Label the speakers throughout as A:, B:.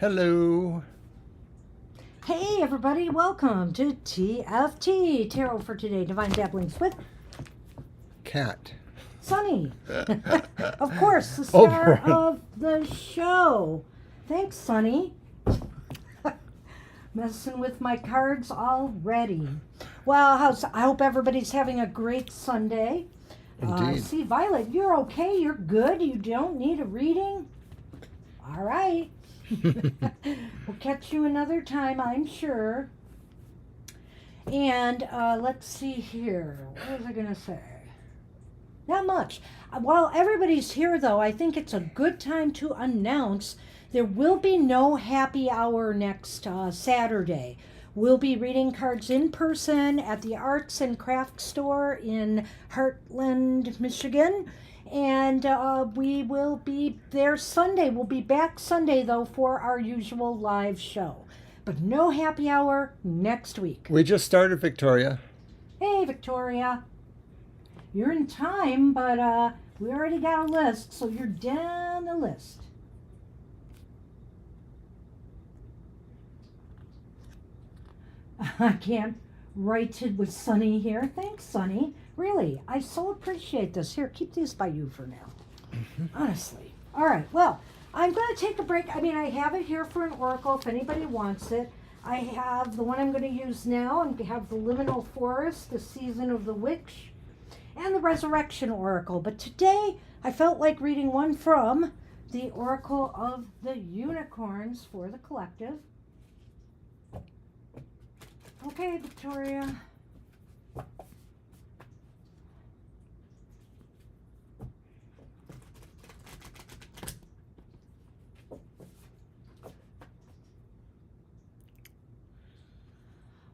A: Hello.
B: Hey everybody, welcome to TFT, Tarot for Today, Divine Dabblings with
A: Cat.
B: Sunny. Of course, the star
A: Oberon.
B: of the show. Thanks, Sunny. Messing with my cards already. Well, I hope everybody's having a great Sunday.
A: Indeed.
B: See, Violet, you're okay, you're good, you don't need a reading? All right. We'll catch you another time, I'm sure. And let's see here. What was I going to say? Not much. While everybody's here, though, I think it's a good time to announce there will be no happy hour next Saturday. We'll be reading cards in person at the Arts and Crafts Store in Heartland, Michigan. And we will be there Sunday. We'll be back Sunday, though, for our usual live show. But no happy hour next week.
A: We just started, Victoria.
B: Hey, Victoria. You're in time, but we already got a list, so you're down the list. I can't write it with Sunny here. Thanks, Sunny. Really, I so appreciate this. Here, keep these by you for now. Honestly. All right, well, I'm going to take a break. I mean, I have it here for an oracle if anybody wants it. I have the one I'm going to use now, and we have the Liminal Forest, the Season of the Witch, and the Resurrection Oracle. But today, I felt like reading one from the Oracle of the Unicorns for the collective. Okay, Victoria.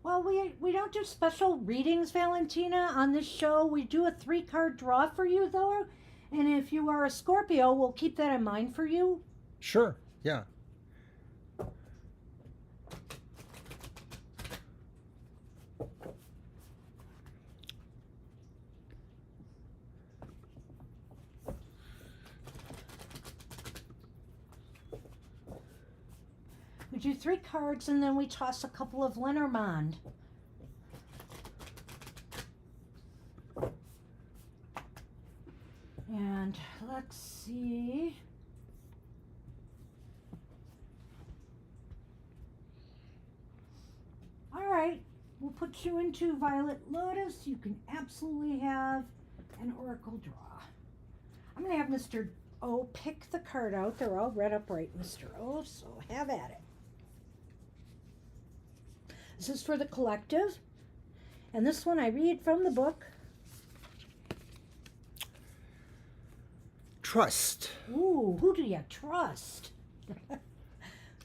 B: Well, we don't do special readings, Valentina, on this show. We do a 3-card draw for you, though. And if you are a Scorpio, we'll keep that in mind for you.
A: Sure, yeah.
B: We do 3 cards, and then we toss a couple of Lenormand. And let's see. All right, we'll put you into Violet Lotus. You can absolutely have an oracle draw. I'm going to have Mr. O pick the card out. They're all read up right, Mr. O, so have at it. This is for the collective. And this one I read from the book.
A: Trust.
B: Ooh, who do you trust?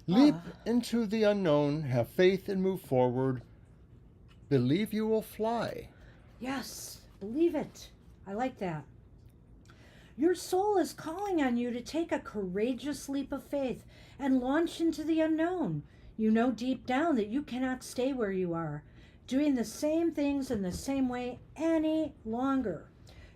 A: Leap into the unknown, have faith and move forward. Believe you will fly.
B: Yes, believe it. I like that. Your soul is calling on you to take a courageous leap of faith and launch into the unknown. You know deep down that you cannot stay where you are, doing the same things in the same way any longer.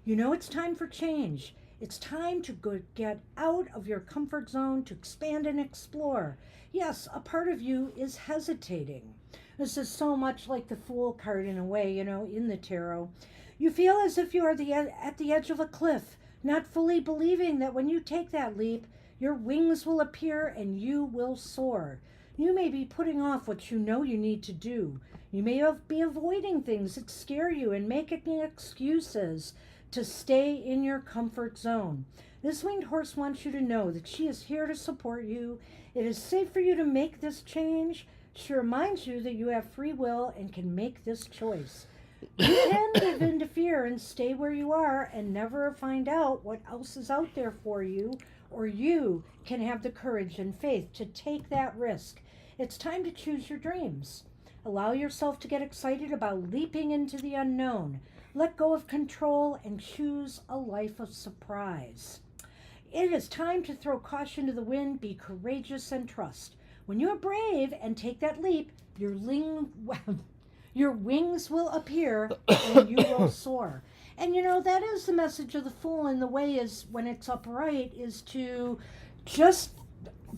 B: You know it's time for change. It's time to get out of your comfort zone, to expand and explore. Yes, a part of you is hesitating. This is so much like the Fool card in a way, you know, in the tarot. You feel as if you are at the edge of a cliff, not fully believing that when you take that leap, your wings will appear and you will soar. You may be putting off what you know you need to do. You may be avoiding things that scare you and making excuses to stay in your comfort zone. This winged horse wants you to know that she is here to support you. It is safe for you to make this change. She reminds you that you have free will and can make this choice. You can give in to fear and stay where you are and never find out what else is out there for you, or you can have the courage and faith to take that risk. It's time to choose your dreams. Allow yourself to get excited about leaping into the unknown. Let go of control and choose a life of surprise. It is time to throw caution to the wind, be courageous and trust. When you are brave and take that leap, your wings will appear and you will soar. And you know, that is the message of the Fool in the way is when it's upright, is to just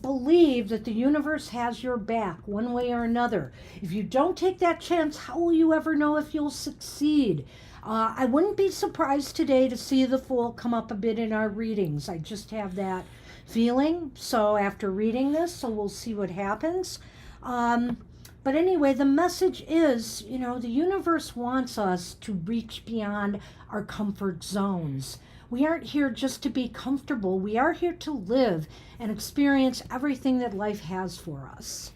B: believe that the universe has your back one way or another. If you don't take that chance, how will you ever know if you'll succeed? I wouldn't be surprised today to see the Fool come up a bit in our readings. I just have that feeling. So after reading this, so we'll see what happens. But anyway, the message is, the universe wants us to reach beyond our comfort zones. We aren't here just to be comfortable. We are here to live and experience everything that life has for us.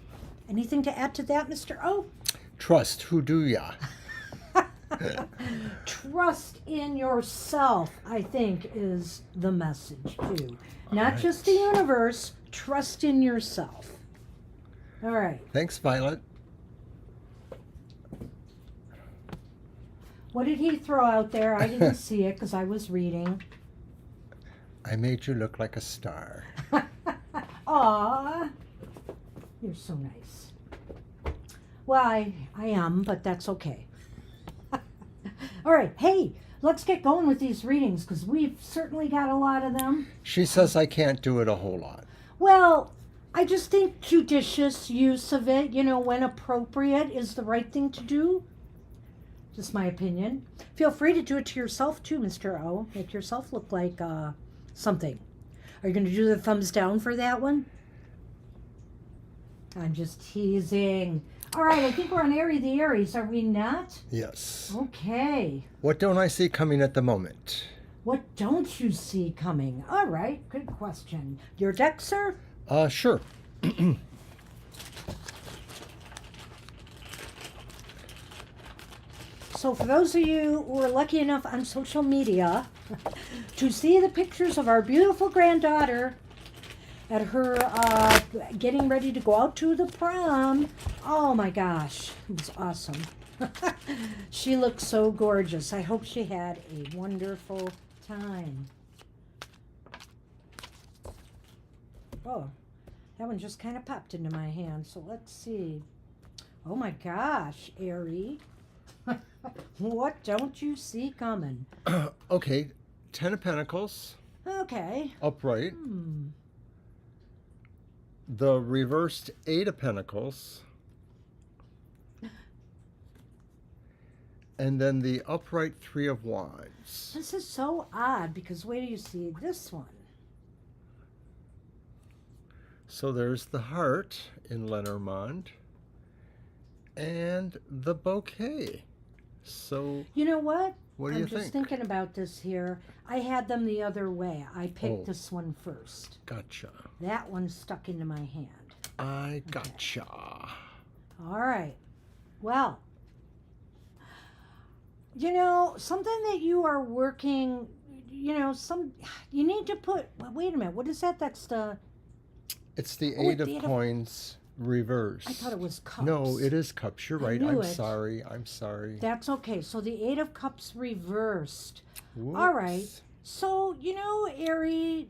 B: Anything to add to that, Mr. O?
A: Trust, who do ya?
B: Trust in yourself, I think, is the message, too. Not
A: right.
B: just the universe, trust in yourself. All right.
A: Thanks, Violet.
B: What did he throw out there? I didn't see it because I was reading.
A: I made you look like a star.
B: Aw, you're so nice. Well, I am, but that's okay. All right, hey, let's get going with these readings because we've certainly got a lot of them.
A: She says I can't do it a whole lot.
B: Well, I just think judicious use of it, when appropriate, is the right thing to do. Just my opinion. Feel free to do it to yourself too, Mr. O. Make yourself look like something. Are you going to do the thumbs down for that one? I'm just teasing. All right, I think we're on Airy the Aries, are we not?
A: Yes.
B: Okay.
A: What don't I see coming at the moment?
B: What don't you see coming? All right, good question. Your deck, sir?
A: Sure.
B: So for those of you who are lucky enough on social media to see the pictures of our beautiful granddaughter at her getting ready to go out to the prom, oh my gosh, it was awesome. She looked so gorgeous. I hope she had a wonderful time. Oh, that one just kind of popped into my hand, so let's see. Oh my gosh, Airy. What don't you see coming?
A: Okay, 10 of Pentacles.
B: Okay.
A: Upright. The reversed 8 of Pentacles. And then the upright 3 of Wands.
B: This is so odd because wait till you see this one.
A: So there's the heart in Lenormand. And the bouquet. So,
B: You know what?
A: what do you
B: I'm just
A: think?
B: thinking about this here. I had them the other way. I picked
A: Oh.
B: this one first.
A: Gotcha.
B: That one stuck into my hand.
A: I gotcha.
B: All right. Well, something that you are working, you need to put, wait a minute, what is that? That's the,
A: It's the
B: Oh,
A: 8 of
B: the 8 of-
A: coins reversed.
B: I thought it was cups.
A: No, it is cups. You're
B: I
A: right.
B: knew
A: I'm
B: it.
A: sorry. I'm sorry.
B: That's okay. So the 8 of Cups reversed.
A: Whoops.
B: All right. So, Airy,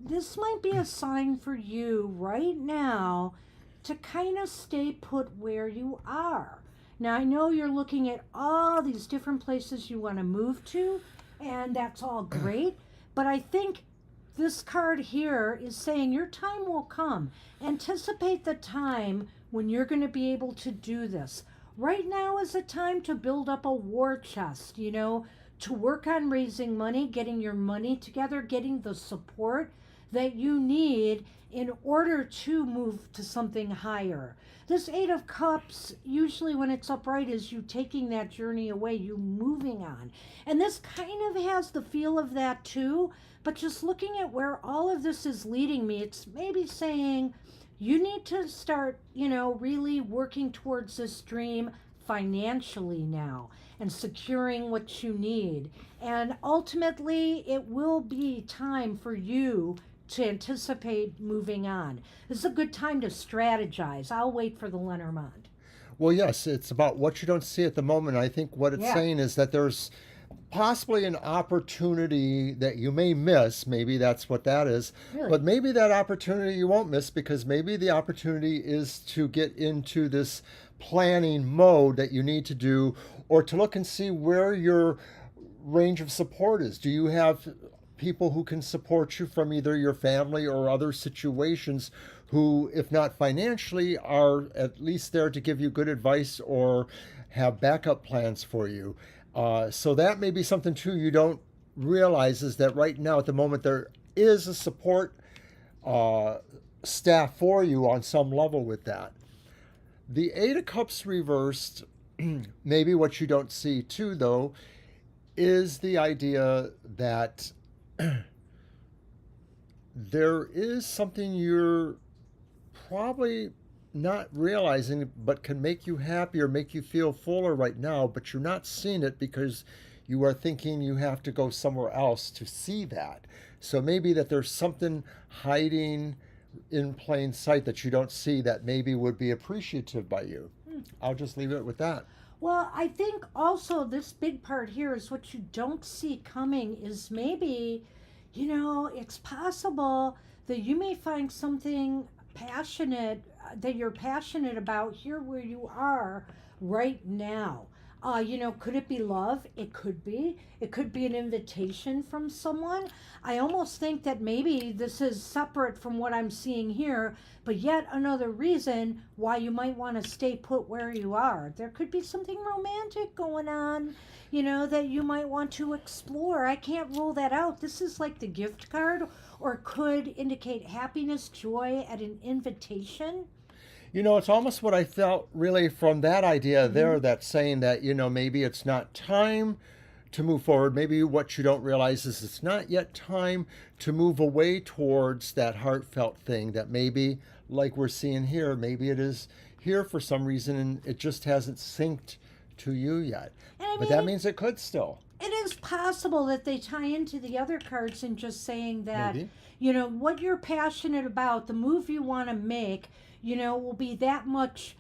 B: this might be a sign for you right now to kind of stay put where you are. Now, I know you're looking at all these different places you want to move to, and that's all great, but I think this card here is saying your time will come. Anticipate the time when you're going to be able to do this. Right now is a time to build up a war chest, to work on raising money, getting your money together, getting the support that you need in order to move to something higher. This 8 of Cups, usually when it's upright, is you taking that journey away, you moving on. And this kind of has the feel of that too, but just looking at where all of this is leading me, it's maybe saying you need to start, really working towards this dream financially now and securing what you need. And ultimately, it will be time for you to anticipate moving on. This is a good time to strategize. I'll wait for the Lenormand.
A: Well, yes, it's about what you don't see at the moment. I think what it's saying is that there's possibly an opportunity that you may miss. Maybe that's what that is.
B: Really?
A: But maybe that opportunity you won't miss because maybe the opportunity is to get into this planning mode that you need to do, or to look and see where your range of support is. Do you have people who can support you from either your family or other situations who, if not financially, are at least there to give you good advice or have backup plans for you. So that may be something too you don't realize, is that right now at the moment there is a support uh, staff for you on some level with that. The Eight of Cups reversed, maybe what you don't see too, though, is the idea that there is something you're probably not realizing but can make you happy or make you feel fuller right now, but you're not seeing it because you are thinking you have to go somewhere else to see that. So maybe that there's something hiding in plain sight that you don't see that maybe would be appreciative by you. I'll just leave it with that.
B: Well, I think also this big part here is what you don't see coming is maybe, it's possible that you may find something passionate that you're passionate about here where you are right now. Could it be love? It could be. It could be an invitation from someone. I almost think that maybe this is separate from what I'm seeing here, but yet another reason why you might want to stay put where you are. There could be something romantic going on, that you might want to explore. I can't rule that out. This is like the gift card, or could indicate happiness, joy at an invitation.
A: It's almost what I felt really from that idea there, that's saying that, maybe it's not time to move forward. Maybe what you don't realize is it's not yet time to move away towards that heartfelt thing that maybe, like we're seeing here, maybe it is here for some reason and it just hasn't synced to you yet. But that means it could still.
B: It is possible that they tie into the other cards and just saying that,
A: Maybe.
B: what you're passionate about, the move you want to make, will be that much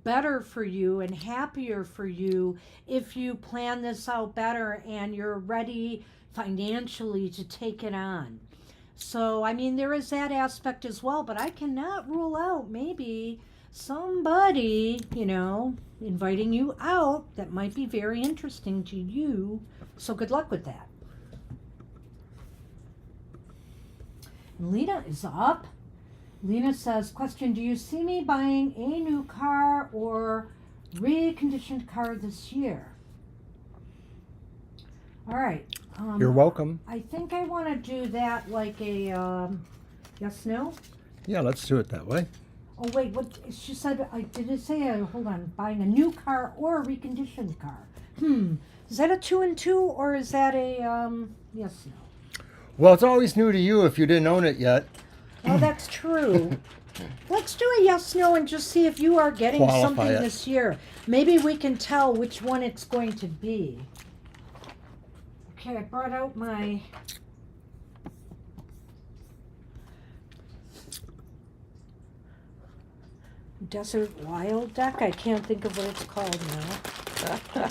B: better for you and happier for you if you plan this out better and you're ready financially to take it on. So, there is that aspect as well, but I cannot rule out maybe somebody, inviting you out that might be very interesting to you. So, good luck with that. Lena is up. Lena says, question, do you see me buying a new car or reconditioned car this year? All right.
A: You're welcome.
B: I think I want to do that like a yes, no?
A: Yeah, let's do it that way.
B: Oh, wait, what? She said, did it say, hold on, buying a new car or a reconditioned car? Is that a 2 and 2 or is that a yes, no?
A: Well, it's always new to you if you didn't own it yet.
B: Oh, that's true. Let's do a yes, no, and just see if you are getting
A: Qualify
B: something
A: it.
B: this year. Maybe we can tell which one it's going to be. Okay, I brought out my Desert Wild deck. I can't think of what it's called now.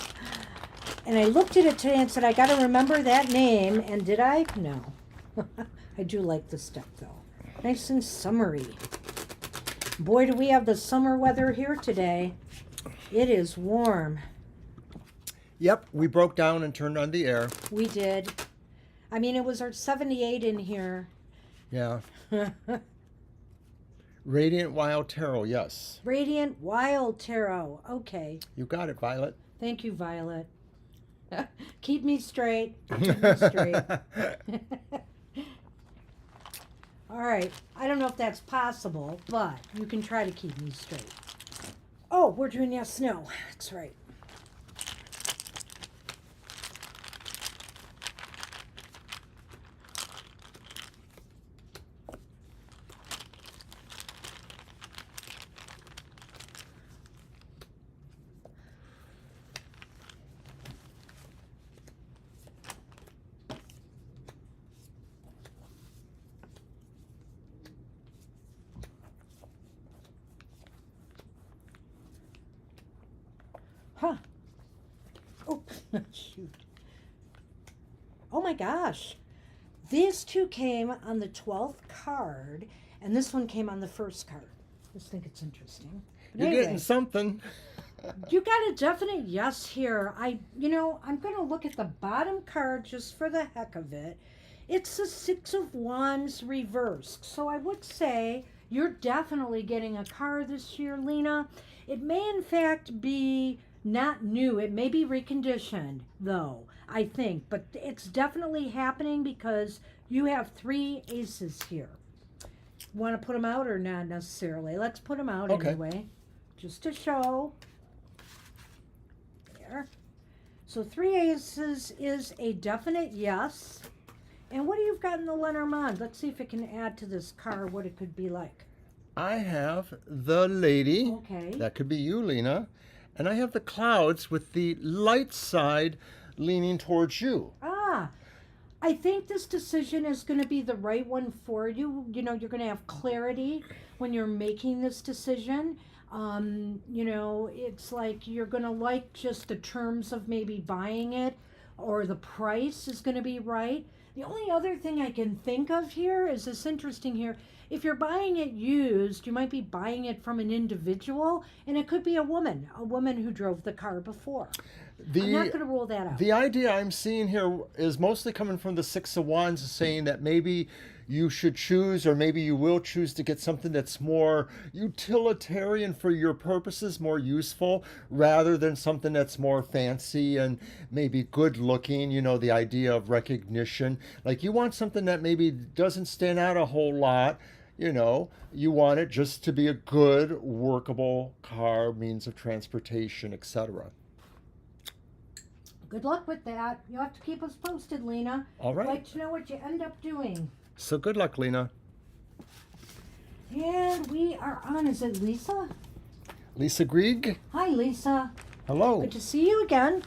B: And I looked at it today and said, I got to remember that name. And did I? No. I do like this deck, though. Nice and summery. Boy, do we have the summer weather here today. It is warm.
A: Yep, we broke down and turned on the air.
B: We did. It was our 78 in here.
A: Yeah. Radiant Wild Tarot, yes.
B: Radiant Wild Tarot. Okay.
A: You got it, Violet.
B: Thank you, Violet. Keep me straight. Keep me straight. All right. I don't know if that's possible, but you can try to keep me straight. Oh, we're doing yes, no. That's right. Huh. Oh, shoot. Oh my gosh. These two came on the 12th card, and this one came on the first card. I just think it's interesting. But
A: You're
B: anyway,
A: getting something.
B: you got a definite yes here. I'm going to look at the bottom card just for the heck of it. It's the Six of Wands reversed. So I would say You're definitely getting a car this year, Lena. It may, in fact, be not new. It may be reconditioned, though, I think. But it's definitely happening because you have 3 aces here. Want to put them out or not necessarily? Let's put them out
A: Okay.
B: anyway, just to show. There. So 3 aces is a definite yes. And what do you've got in the Lenormand? Let's see if it can add to this card what it could be like.
A: I have the Lady.
B: Okay.
A: That could be you, Lena. And I have the Clouds with the light side leaning towards you.
B: Ah, I think this decision is going to be the right one for you. You know, you're going to have clarity when you're making this decision. You know, it's like you're going to like just the terms of maybe buying it, or the price is going to be right. The only other thing I can think of here is this interesting here. If you're buying it used, you might be buying it from an individual, and it could be a woman who drove the car before. I'm not going to rule that out.
A: The idea I'm seeing here is mostly coming from the Six of Wands, saying that maybe you should choose, or maybe you will choose to get something that's more utilitarian for your purposes, more useful, rather than something that's more fancy and maybe good looking. You know, the idea of recognition. Like, you want something that maybe doesn't stand out a whole lot. You know, you want it just to be a good, workable car, means of transportation, etc.
B: Good luck with that. You have to keep us posted, Lena.
A: All right.
B: I'd like to know what you end up doing.
A: So good luck, Lena.
B: And we are on, is it Lisa?
A: Lisa Grieg.
B: Hi, Lisa.
A: Hello.
B: Good to see you again.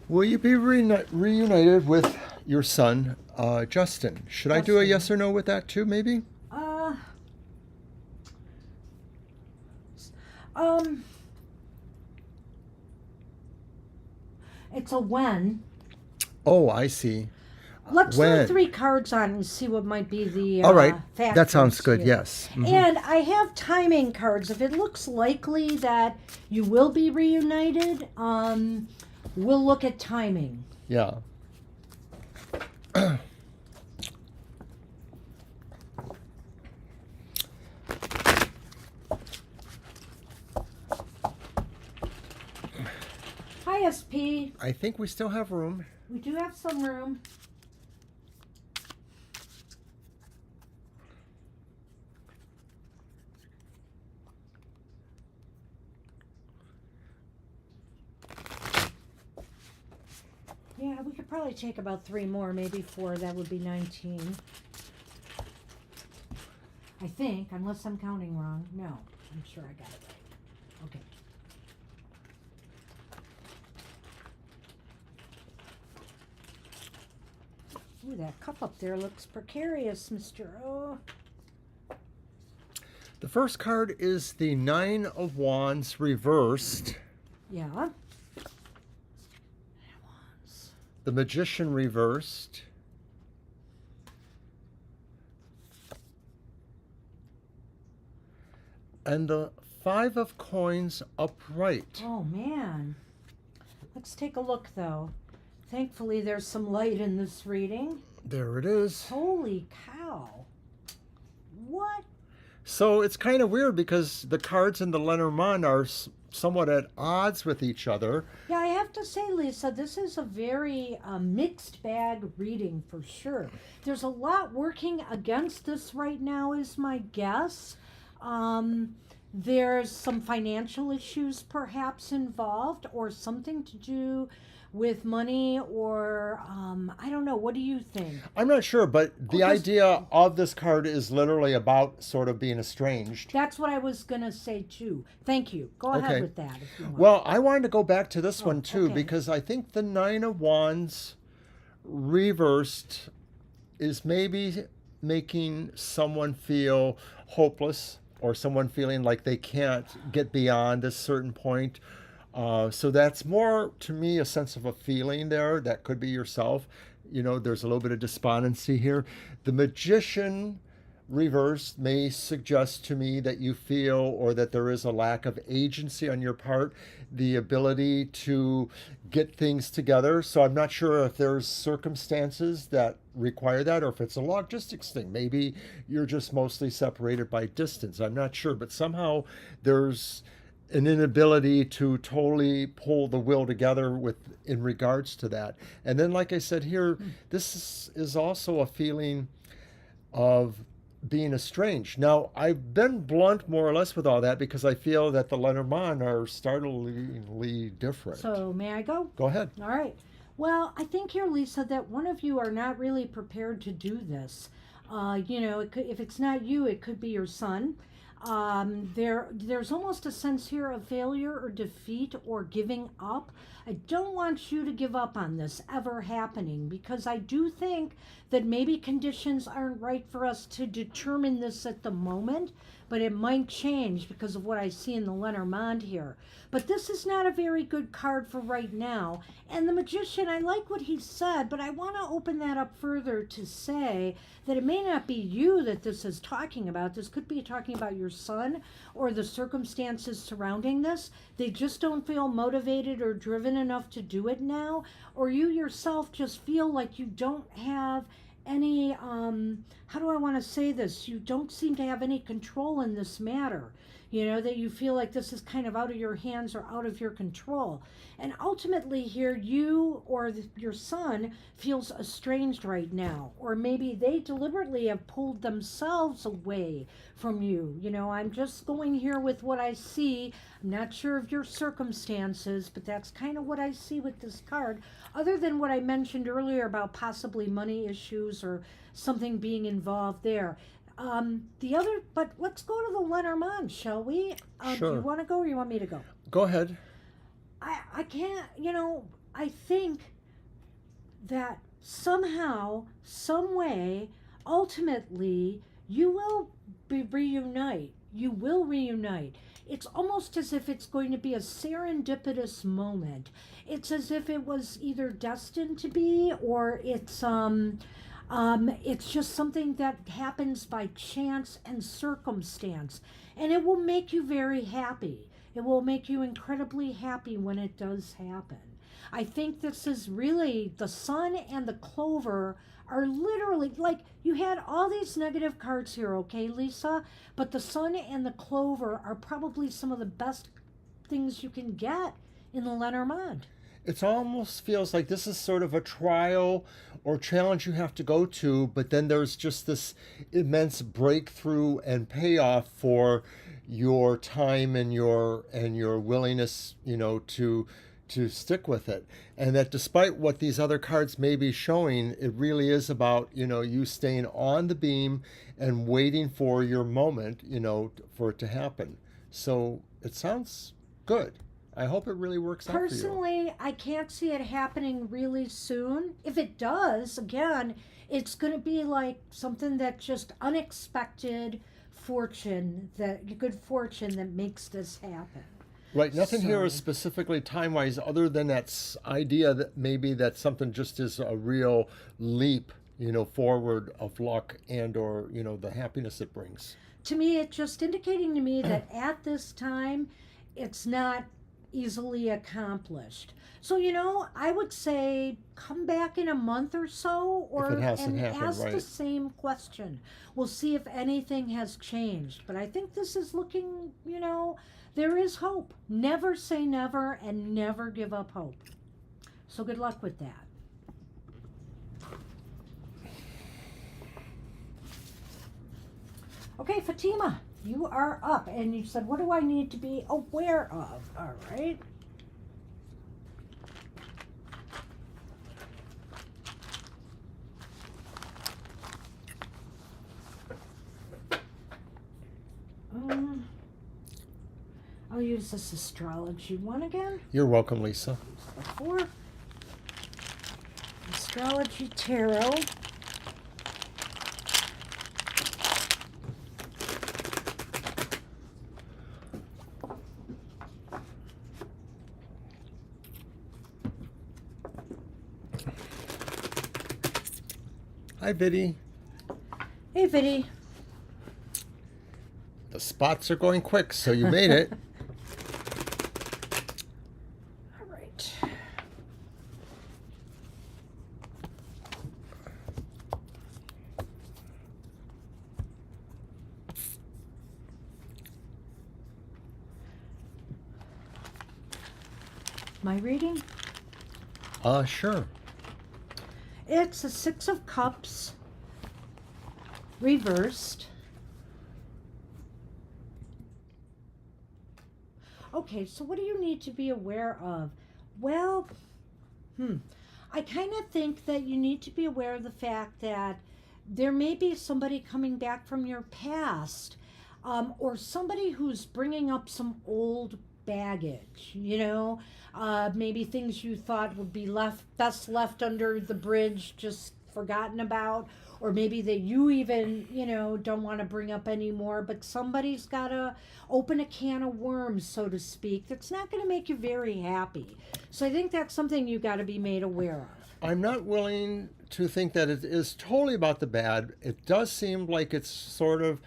A: Will you be reunited with your son, Justin? Should I do a
B: Justin.
A: yes or no with that too, maybe?
B: It's a when.
A: Oh, I see.
B: Let's
A: When?
B: throw 3 cards on and see what might be the
A: All right.
B: factors
A: That sounds good.
B: here.
A: Yes. Mhm.
B: And I have timing cards. If it looks likely that you will be reunited, we'll look at timing.
A: Yeah.
B: Hi, SP.
A: I think we still have room.
B: We do have some room. Yeah, we could probably take about 3 more, maybe 4. That would be 19. I think, unless I'm counting wrong. No, I'm sure I got it right. Okay. Ooh, that cup up there looks precarious, Mr. Oh.
A: The first card is the Nine of Wands reversed.
B: Yeah.
A: The Magician reversed. And the Five of Coins upright.
B: Oh, man. Let's take a look, though. Thankfully, there's some light in this reading.
A: There it is.
B: Holy cow. What?
A: So it's kind of weird because the cards in the Lenormand are somewhat at odds with each other.
B: Yeah, I have to say, Lisa, this is a very mixed bag reading for sure. There's a lot working against this right now, is my guess. There's some financial issues perhaps involved, or something to do with money, or I don't know. What do you think?
A: I'm not sure, but the
B: just-
A: idea of this card is literally about sort of being estranged.
B: That's what I was going to say too. Thank you. Go
A: Okay.
B: ahead with that if you want.
A: Well, I wanted to go back to this one too,
B: okay.
A: because I think the Nine of Wands reversed is maybe making someone feel hopeless, or someone feeling like they can't get beyond a certain point. So that's more, to me, a sense of a feeling there. That could be yourself. You know, there's a little bit of despondency here. The Magician reversed may suggest to me that you feel or that there is a lack of agency on your part, the ability to get things together. So I'm not sure if there's circumstances that require that or if it's a logistics thing. Maybe you're just mostly separated by distance. I'm not sure, but somehow there's an inability to totally pull the will together with in regards to that. And then, like I said here, this is also a feeling of being estranged. Now, I've been blunt more or less with all that because I feel that the Lenormand are startlingly different.
B: So, may I go?
A: Go ahead.
B: All right. Well, I think here, Lisa, that one of you are not really prepared to do this. If it's not you, it could be your son. There's almost a sense here of failure or defeat or giving up. I don't want you to give up on this ever happening because I do think that maybe conditions aren't right for us to determine this at the moment, but it might change because of what I see in the Lenormand here. But this is not a very good card for right now. And the Magician, I like what he said, but I want to open that up further to say that it may not be you that this is talking about. This could be talking about your son or the circumstances surrounding this. They just don't feel motivated or driven enough to do it now, or you yourself just feel like you don't have any how do I want to say this, you don't seem to have any control in this matter, that you feel like this is kind of out of your hands or out of your control. And ultimately here, you or your son feels estranged right now, or maybe they deliberately have pulled themselves away from you. I'm just going here with what I see. I'm not sure of your circumstances, but that's kind of what I see with this card, other than what I mentioned earlier about possibly money issues or something being involved there. But let's go to the Lenormand, shall we?
A: Sure.
B: Do you want to go or you want me to go?
A: Go ahead.
B: I can't, I think that somehow, some way, ultimately, you will reunite. You will reunite. It's almost as if it's going to be a serendipitous moment. It's as if it was either destined to be, or it's just something that happens by chance and circumstance. And it will make you very happy. It will make you incredibly happy when it does happen. I think this is really, the sun and the clover are literally, like, you had all these negative cards here, okay, Lisa? But the sun and the clover are probably some of the best things you can get in the Lenormand.
A: It almost feels like this is sort of a trial or challenge you have to go to, but then there's just this immense breakthrough and payoff for your time and your willingness, to stick with it. And that despite what these other cards may be showing, it really is about, you staying on the beam and waiting for your moment, for it to happen. So it sounds good. I hope it really works out for you.
B: Personally, I can't see it happening really soon. If it does, again, it's going to be like something that just unexpected good fortune that makes this happen.
A: Right. Nothing here is specifically time-wise other than that idea that maybe that something just is a real leap, forward of luck and or, the happiness it brings.
B: To me, it's just indicating to me that at this time, it's not easily accomplished. So, I would say come back in a month or so, and ask the same question. We'll see if anything has changed. But I think this is looking, there is hope. Never say never and never give up hope. So good luck with that. Okay, Fatima, you are up. And you said, what do I need to be aware of? All right. I'll use this astrology one again.
A: You're welcome, Lisa.
B: Before astrology tarot.
A: Hi, Biddy.
B: Hey, Viddy.
A: The spots are going quick, so you made it.
B: All right. My reading?
A: Sure.
B: It's a Six of Cups reversed. Okay, so what do you need to be aware of? Well, I kind of think that you need to be aware of the fact that there may be somebody coming back from your past, or somebody who's bringing up some old baggage, maybe things you thought would be best left under the bridge, just forgotten about, or maybe that you even, don't want to bring up anymore, but somebody's got to open a can of worms, so to speak, that's not going to make you very happy. So I think that's something you got to be made aware of.
A: I'm not willing to think that it is totally about the bad. It does seem like it's sort of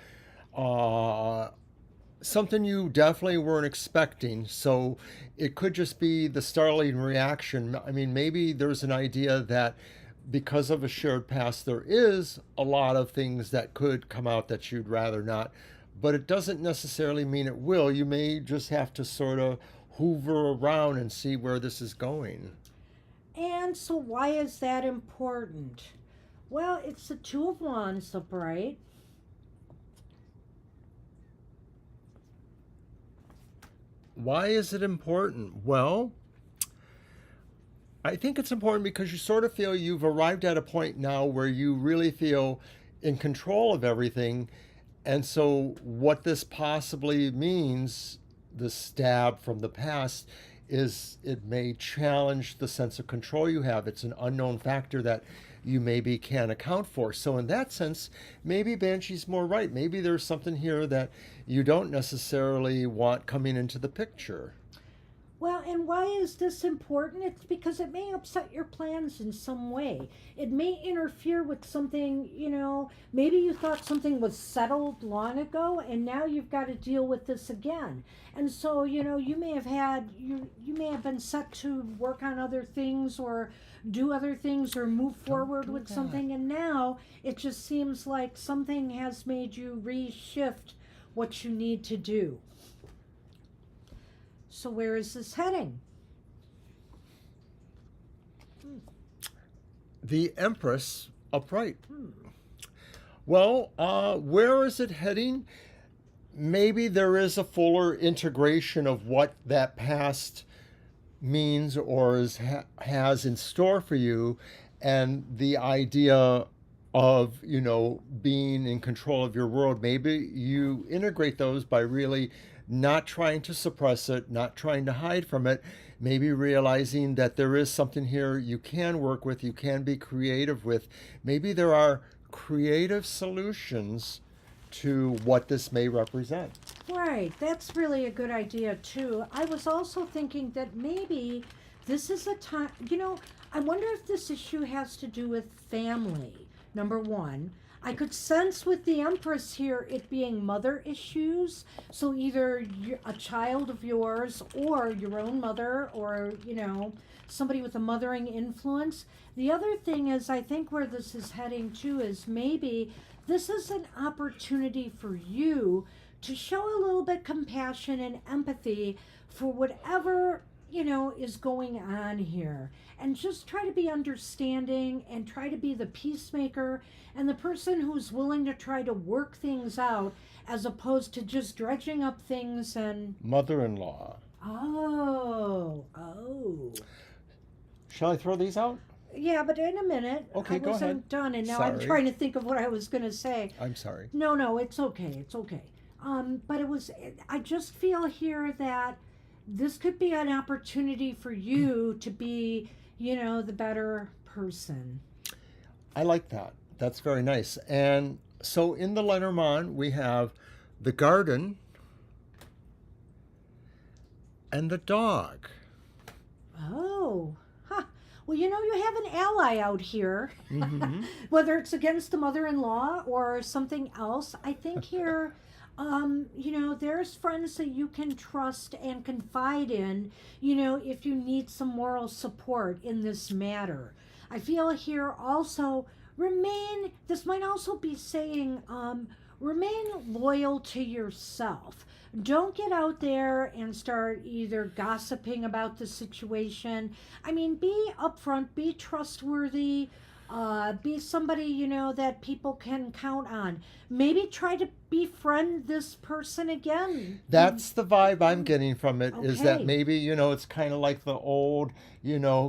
A: something you definitely weren't expecting. So it could just be the startling reaction. I mean, maybe there's an idea that because of a shared past, there is a lot of things that could come out that you'd rather not. But it doesn't necessarily mean it will. You may just have to sort of hoover around and see where this is going.
B: And so why is that important? Well, it's the Two of Wands upright.
A: Why is it important? Well, I think it's important because you sort of feel you've arrived at a point now where you really feel in control of everything. And so, what this possibly means, the stab from the past, is it may challenge the sense of control you have. It's an unknown factor that you maybe can't account for. So, in that sense, maybe Banshee's more right. Maybe there's something here that you don't necessarily want coming into the picture.
B: Well, and why is this important? It's because it may upset your plans in some way. It may interfere with something, maybe you thought something was settled long ago and now you've got to deal with this again. And so, you may have been set to work on other things or do other things or move forward with something, and now it just seems like something has made you reshift what you need to do. So where is this heading?
A: The Empress upright. Well, where is it heading? Maybe there is a fuller integration of what that past means or has in store for you, and the idea of being in control of your world. Maybe you integrate those by really not trying to suppress it, not trying to hide from it, maybe realizing that there is something here you can work with, you can be creative with. Maybe there are creative solutions to what this may represent.
B: Right, that's really a good idea too. I was also thinking that maybe this is a time, I wonder if this issue has to do with family, number one. I could sense with the Empress here it being mother issues. So either a child of yours or your own mother or, somebody with a mothering influence. The other thing is, I think where this is heading to is maybe this is an opportunity for you to show a little bit compassion and empathy for whatever is going on here, and just try to be understanding and try to be the peacemaker and the person who's willing to try to work things out as opposed to just dredging up things and
A: Mother-in-law.
B: Oh.
A: Shall I throw these out?
B: Yeah, but in a minute.
A: Okay, go ahead.
B: I wasn't done, and now
A: Sorry.
B: I'm trying to think of what I was going to say.
A: I'm sorry.
B: No, it's okay. But I just feel here that this could be an opportunity for you to be, the better person.
A: I like that. That's very nice. And so in the Lenormand, we have the garden and the dog.
B: Oh, well, you have an ally out here,
A: Mm-hmm.
B: whether it's against the mother-in-law or something else. I think here, There's friends that you can trust and confide in, if you need some moral support in this matter. I feel here also this might also be saying, remain loyal to yourself. Don't get out there and start either gossiping about the situation. I mean, be upfront, be trustworthy, be somebody, that people can count on. Maybe try to befriend this person again.
A: That's the vibe I'm getting from it, is that
B: Okay.
A: maybe, it's kind of like the old,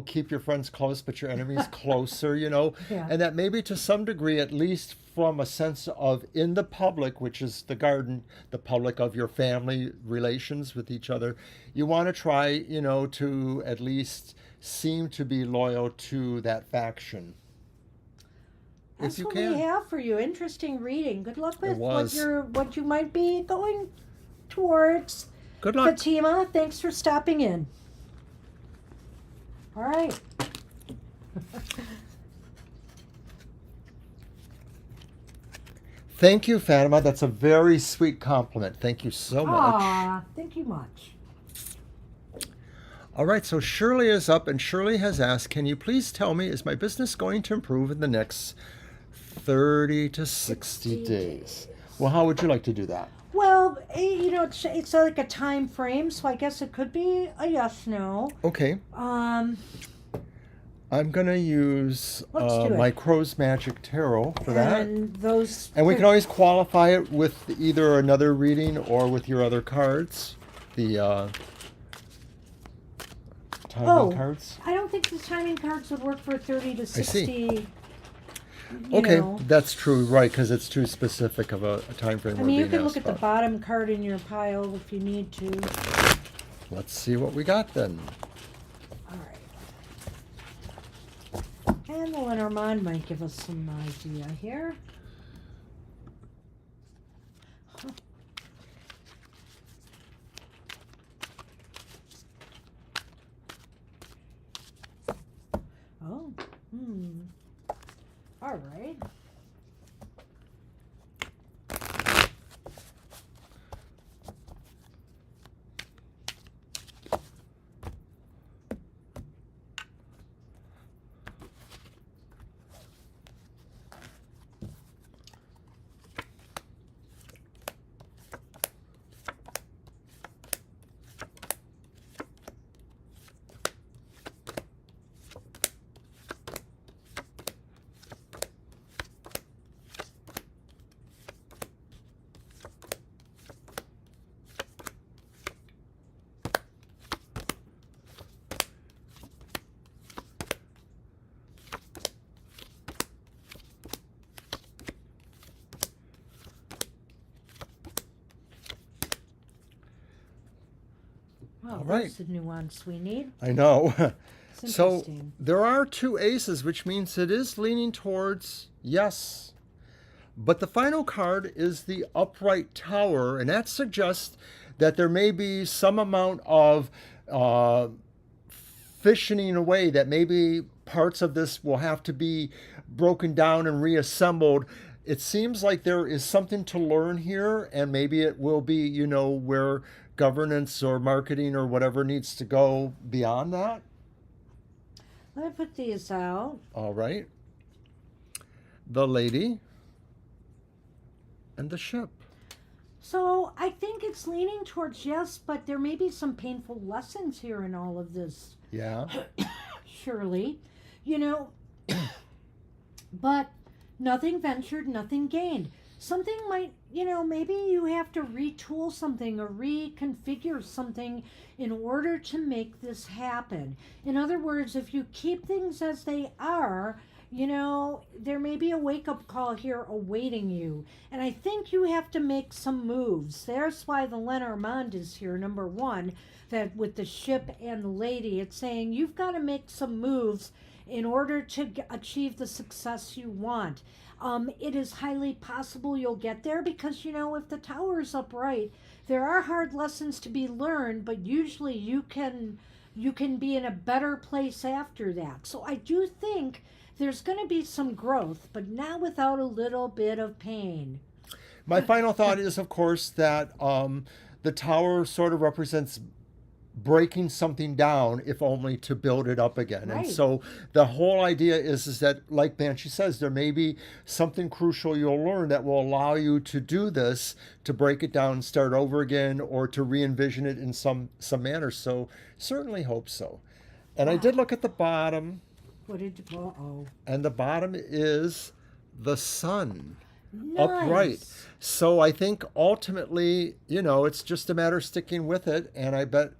A: keep your friends close, but your enemies closer,
B: Yeah.
A: and that maybe to some degree, at least from a sense of in the public, which is the garden, the public of your family relations with each other, you want to try, to at least seem to be loyal to that faction. If
B: That's
A: you
B: what we
A: can.
B: have for you. Interesting reading. Good luck
A: It
B: with
A: was.
B: what you might be going towards.
A: Good luck.
B: Fatima, thanks for stopping in. All right.
A: Thank you, Fatima. That's a very sweet compliment. Thank you so much.
B: Aw, thank you much.
A: All right, so Shirley is up, and Shirley has asked, can you please tell me, is my business going to improve in the next 30 to 60 days? Well, how would you like to do that?
B: Well, it's like a time frame, so I guess it could be a yes, no.
A: Okay,
B: Um,
A: I'm going to use
B: Let's do it.
A: my Crow's Magic Tarot for that.
B: and those.
A: And we can always qualify it with either another reading or with your other cards. The timing cards.
B: I don't think the timing cards would work for 30 to
A: see.
B: 60.
A: Okay,
B: know.
A: that's true, right, because it's too specific of a time frame.
B: I
A: we're
B: mean, you
A: being
B: can
A: asked
B: look at the
A: about.
B: bottom card in your pile if you need to.
A: Let's see what we got then.
B: All right. And the Lenormand might give us some idea here. Huh. Oh, all right. Well,
A: right.
B: that's the nuance we need.
A: I know.
B: It's
A: So
B: interesting.
A: there are two aces, which means it is leaning towards yes. But the final card is the upright tower, and that suggests that there may be some amount of fissioning away, that maybe parts of this will have to be broken down and reassembled. It seems like there is something to learn here, and maybe it will be, where governance or marketing or whatever needs to go beyond that.
B: Let me put these out.
A: All right. The lady and the ship.
B: So I think it's leaning towards yes, but there may be some painful lessons here in all of this.
A: Yeah.
B: Surely, you know, but nothing ventured, nothing gained. Something might, maybe you have to retool something or reconfigure something in order to make this happen. In other words, if you keep things as they are, there may be a wake up call here awaiting you. And I think you have to make some moves. That's why the Lenormand is here, number one, that with the ship and the lady, it's saying you've got to make some moves in order to achieve the success you want. It is highly possible you'll get there because, if the tower is upright, there are hard lessons to be learned, but usually you can be in a better place after that. So I do think there's going to be some growth, but not without a little bit of pain.
A: My final thought is, of course, that the tower sort of represents breaking something down, if only to build it up again. And
B: Right.
A: so the whole idea is that, like Banshee says, there may be something crucial you'll learn that will allow you to do this, to break it down and start over again, or to re-envision it in some manner. So certainly hope so. And I
B: Wow.
A: did look at the bottom,
B: What did? Uh-oh.
A: and the bottom is the sun upright.
B: Nice.
A: So I think ultimately, it's just a matter of sticking with it, and I bet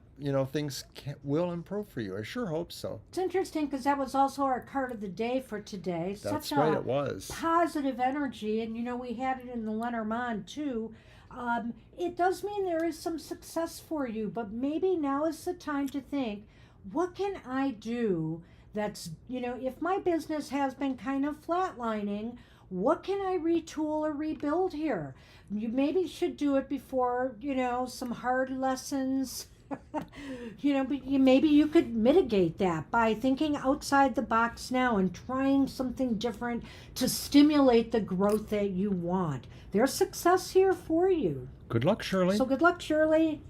A: things will improve for you. I sure hope so.
B: It's interesting because that was also our card of the day for today.
A: That's
B: Such
A: right,
B: a
A: it was.
B: positive energy, and we had it in the Lenormand too. It does mean there is some success for you, but maybe now is the time to think, what can I do that's, if my business has been kind of flatlining, what can I retool or rebuild here? You maybe should do it before, some hard lessons. But maybe you could mitigate that by thinking outside the box now and trying something different to stimulate the growth that you want. There's success here for you.
A: Good luck, Shirley.
B: So good luck, Shirley.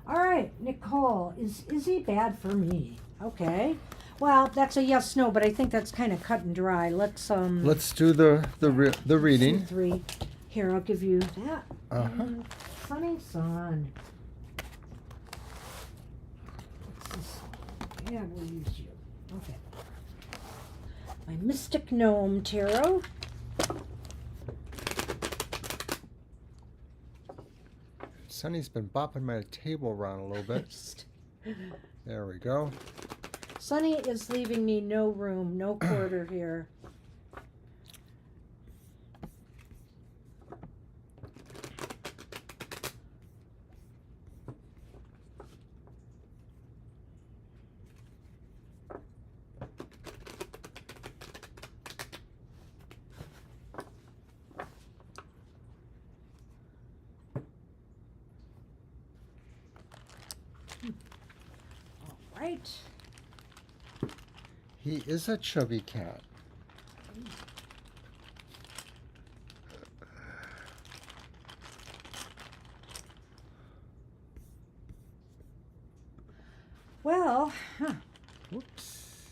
B: All right, Nicole, is Izzy bad for me? Okay. Well, that's a yes, no, but I think that's kind of cut and dry. Let's
A: do the reading.
B: 3. Here, I'll give you that.
A: Uh-huh.
B: Sunny Sun. Yeah, we'll use you. Okay. My Mystic Gnome Tarot.
A: Sunny's been bopping my table around a little bit. There we go.
B: Sunny is leaving me no room, no quarter here. All right.
A: He is a chubby cat.
B: Well,
A: Whoops.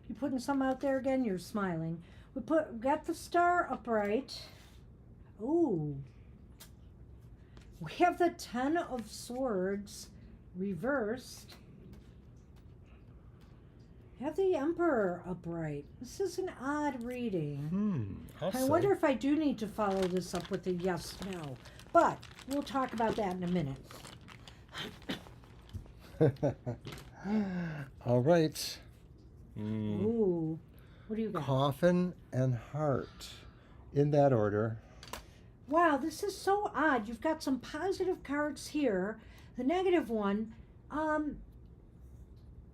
B: you putting some out there again? You're smiling. Got the star upright. Ooh. We have the 10 of Swords reversed. Have the Emperor upright. This is an odd reading.
A: I'll
B: I
A: say.
B: wonder if I do need to follow this up with a yes, no. But we'll talk about that in a minute.
A: All right. Mm.
B: Ooh. What do you got?
A: Coffin and heart. In that order.
B: Wow, this is so odd. You've got some positive cards here. The negative one, I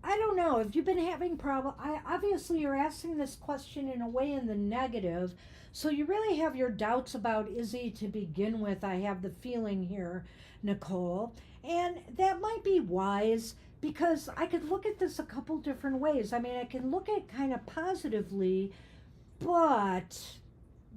B: don't know. Have you been having problem? Obviously you're asking this question in a way in the negative, so you really have your doubts about Izzy to begin with. I have the feeling here, Nicole, and that might be wise because I could look at this a couple different ways. I mean, I can look at kind of positively, but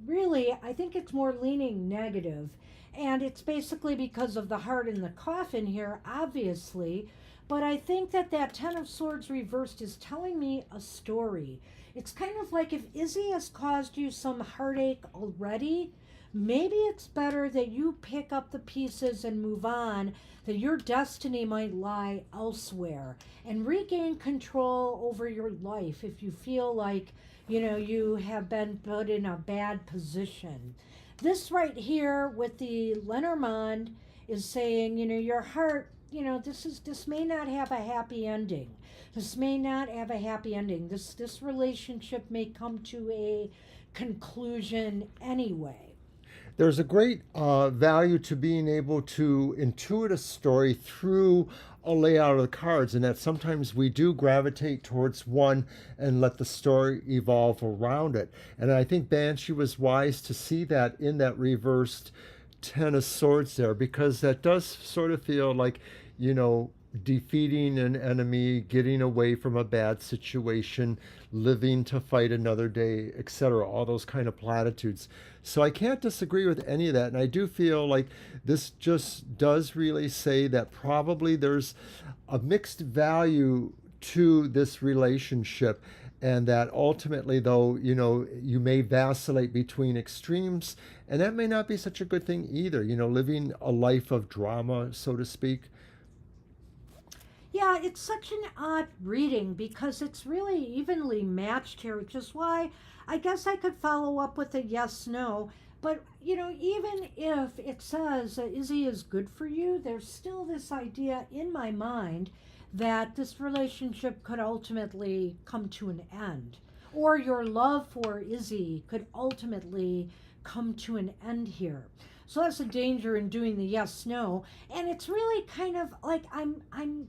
B: really, I think it's more leaning negative. And it's basically because of the heart in the coffin here, obviously. But I think that 10 of Swords reversed is telling me a story. It's kind of like if Izzy has caused you some heartache already, maybe it's better that you pick up the pieces and move on, that your destiny might lie elsewhere, and regain control over your life if you feel like you have been put in a bad position. This right here with the Lenormand is saying, your heart, this may not have a happy ending. This may not have a happy ending. This relationship may come to a conclusion anyway.
A: There's a great value to being able to intuit a story through a layout of the cards, and that sometimes we do gravitate towards one and let the story evolve around it. And I think Banshee was wise to see that in that reversed 10 of Swords there, because that does sort of feel like, you know, defeating an enemy, getting away from a bad situation, living to fight another day, etc. All those kind of platitudes. So I can't disagree with any of that. And I do feel like this just does really say that probably there's a mixed value to this relationship, and that ultimately, though, you know, you may vacillate between extremes, and that may not be such a good thing either, you know, living a life of drama, so to speak.
B: Yeah, it's such an odd reading because it's really evenly matched here, which is why I guess I could follow up with a yes no. But, you know, even if it says Izzy is good for you, there's still this idea in my mind that this relationship could ultimately come to an end. Or your love for Izzy could ultimately come to an end here. So that's the danger in doing the yes no. And it's really kind of like I'm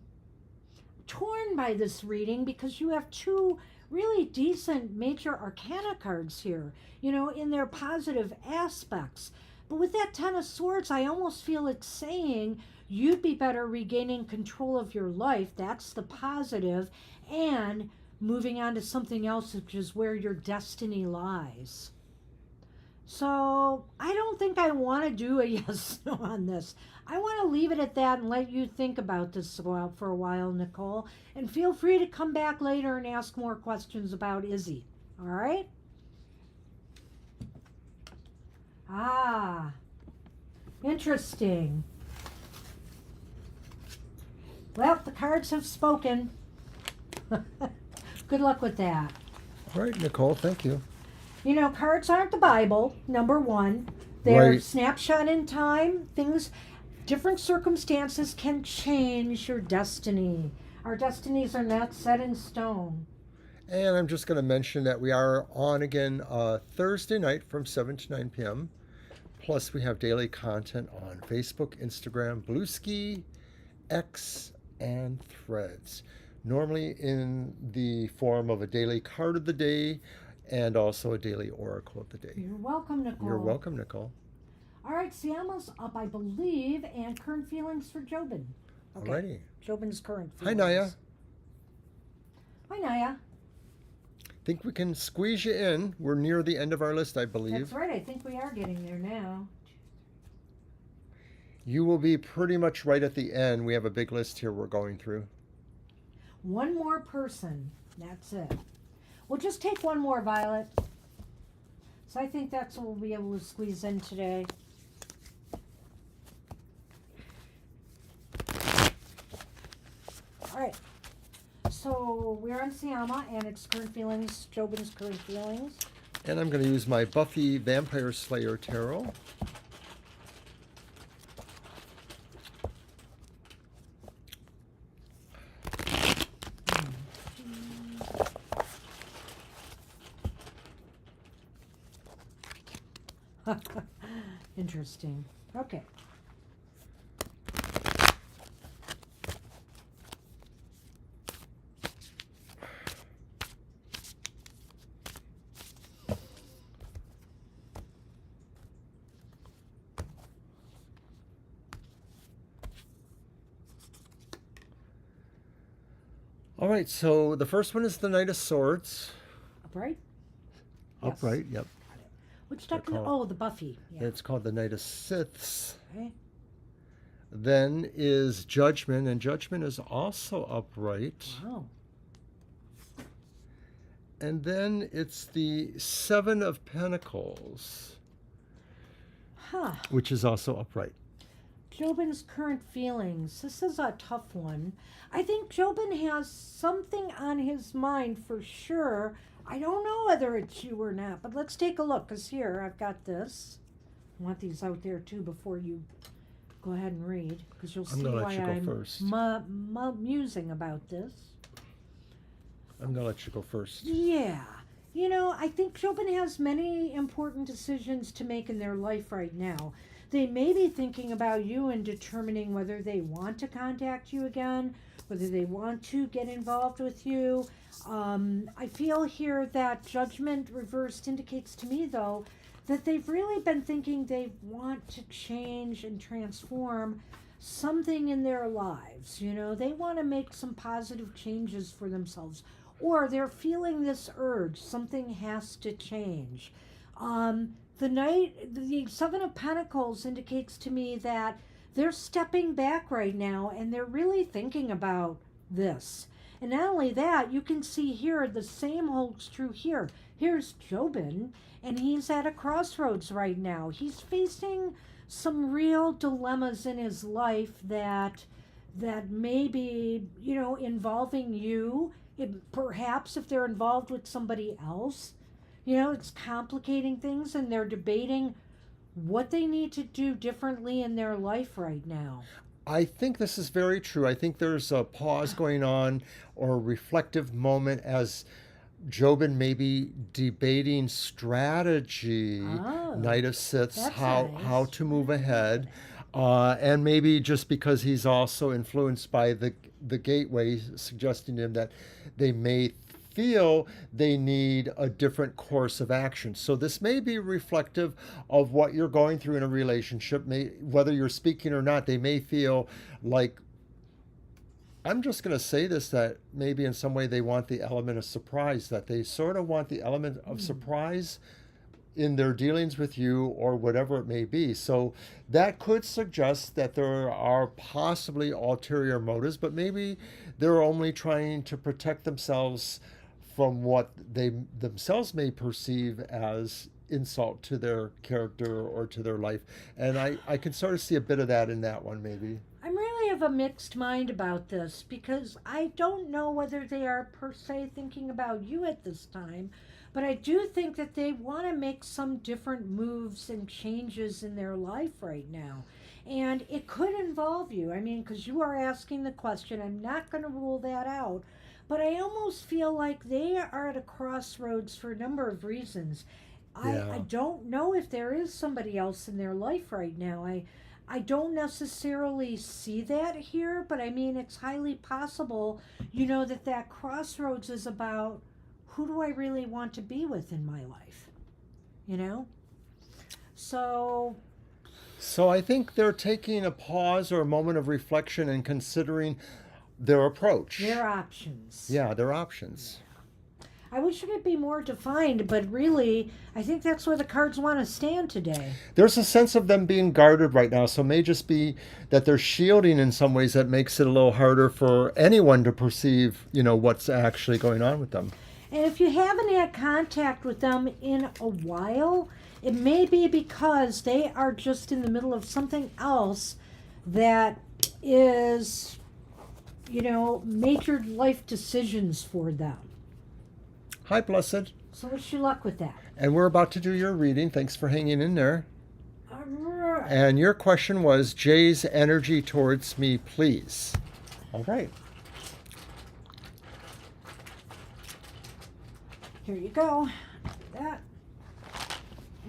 B: torn by this reading because you have two really decent major arcana cards here, you know, in their positive aspects. But with that Ten of Swords, I almost feel it's saying you'd be better regaining control of your life. That's the positive, and moving on to something else, which is where your destiny lies. So I don't think I want to do a yes no on this. I want to leave it at that and let you think about this for a while, Nicole. And feel free to come back later and ask more questions about Izzy. All right? Ah, interesting. Well, the cards have spoken. Good luck with that.
A: All right, Nicole, thank you.
B: You know, cards aren't the Bible, number one. They're
A: Right.
B: snapshot in time. Things, different circumstances can change your destiny. Our destinies are not set in stone.
A: And I'm just going to mention that we are on again Thursday night from 7 to 9 p.m. Plus, we have daily content on Facebook, Instagram, Blueski, X, and Threads. Normally in the form of a daily card of the day and also a daily oracle of the day.
B: You're welcome, Nicole.
A: You're welcome, Nicole.
B: All right, Siama's up, I believe, and current feelings for Jobin. Okay.
A: Alrighty.
B: Jobin's current
A: Hi,
B: feelings.
A: Naya.
B: Hi, Naya.
A: Think we can squeeze you in. We're near the end of our list, I believe.
B: That's right. I think we are getting there now.
A: You will be pretty much right at the end. We have a big list here we're going through.
B: One more person. That's it. We'll just take one more, Violet. So I think that's what we'll be able to squeeze in today. All right. So we're on Siama and its current feelings, Jobin's current feelings.
A: And I'm going to use my Buffy Vampire Slayer Tarot.
B: Interesting. Okay.
A: All right, so the first one is the Knight of Swords.
B: Upright? Yes.
A: Upright, yep.
B: Which deck?
A: They're called-
B: Oh, the Buffy. Yeah.
A: It's called the Knight of Siths.
B: Okay.
A: Then is Judgment, and Judgment is also upright.
B: Wow.
A: And then it's the Seven of Pentacles,
B: Huh.
A: which is also upright.
B: Jobin's current feelings. This is a tough one. I think Jobin has something on his mind for sure. I don't know whether it's you or not, but let's take a look. Because here, I've got this. I want these out there too before you go ahead and read. Because you'll see
A: gonna let
B: why
A: you go
B: I'm
A: first.
B: musing about this.
A: I'm going to let you go first.
B: Yeah. You know, I think Jobin has many important decisions to make in their life right now. They may be thinking about you and determining whether they want to contact you again, whether they want to get involved with you. I feel here that Judgment reversed indicates to me, though, that they've really been thinking they want to change and transform something in their lives. You know, they want to make some positive changes for themselves, or they're feeling this urge, something has to change. The Seven of Pentacles indicates to me that they're stepping back right now and they're really thinking about this. And not only that, you can see here the same holds true here. Here's Jobin, and he's at a crossroads right now. He's facing some real dilemmas in his life that may be, you know, involving you. Perhaps if they're involved with somebody else, you know, it's complicating things, and they're debating what they need to do differently in their life right now.
A: I think this is very true. I think there's a pause going on, or a reflective moment, as Jobin may be debating strategy,
B: Oh,
A: Knight of Scythes,
B: that's
A: how
B: nice.
A: to move ahead. And maybe just because he's also influenced by the gateway, suggesting to him that they may feel they need a different course of action. So this may be reflective of what you're going through in a relationship. Whether you're speaking or not, they may feel like, I'm just going to say this, that maybe in some way they want the element of surprise, that they sort of want the element of surprise in their dealings with you, or whatever it may be. So that could suggest that there are possibly ulterior motives, but maybe they're only trying to protect themselves from what they themselves may perceive as insult to their character or to their life. And I can sort of see a bit of that in that one, maybe.
B: I'm really of a mixed mind about this because I don't know whether they are per se thinking about you at this time, but I do think that they want to make some different moves and changes in their life right now. And it could involve you. I mean, because you are asking the question, I'm not going to rule that out. But I almost feel like they are at a crossroads for a number of reasons.
A: Yeah.
B: I don't know if there is somebody else in their life right now. I don't necessarily see that here, but I mean, it's highly possible, you know, that crossroads is about, who do I really want to be with in my life? You know? So
A: I think they're taking a pause or a moment of reflection and considering their approach.
B: their options.
A: Yeah, their options.
B: I wish it could be more defined, but really, I think that's where the cards want to stand today.
A: There's a sense of them being guarded right now, so it may just be that they're shielding in some ways that makes it a little harder for anyone to perceive, you know, what's actually going on with them.
B: And if you haven't had contact with them in a while, it may be because they are just in the middle of something else that is, you know, major life decisions for them.
A: Hi, Blessed.
B: So wish you luck with that.
A: And we're about to do your reading. Thanks for hanging in there.
B: All right.
A: And your question was, Jay's energy towards me, please. All right.
B: Here you go. That.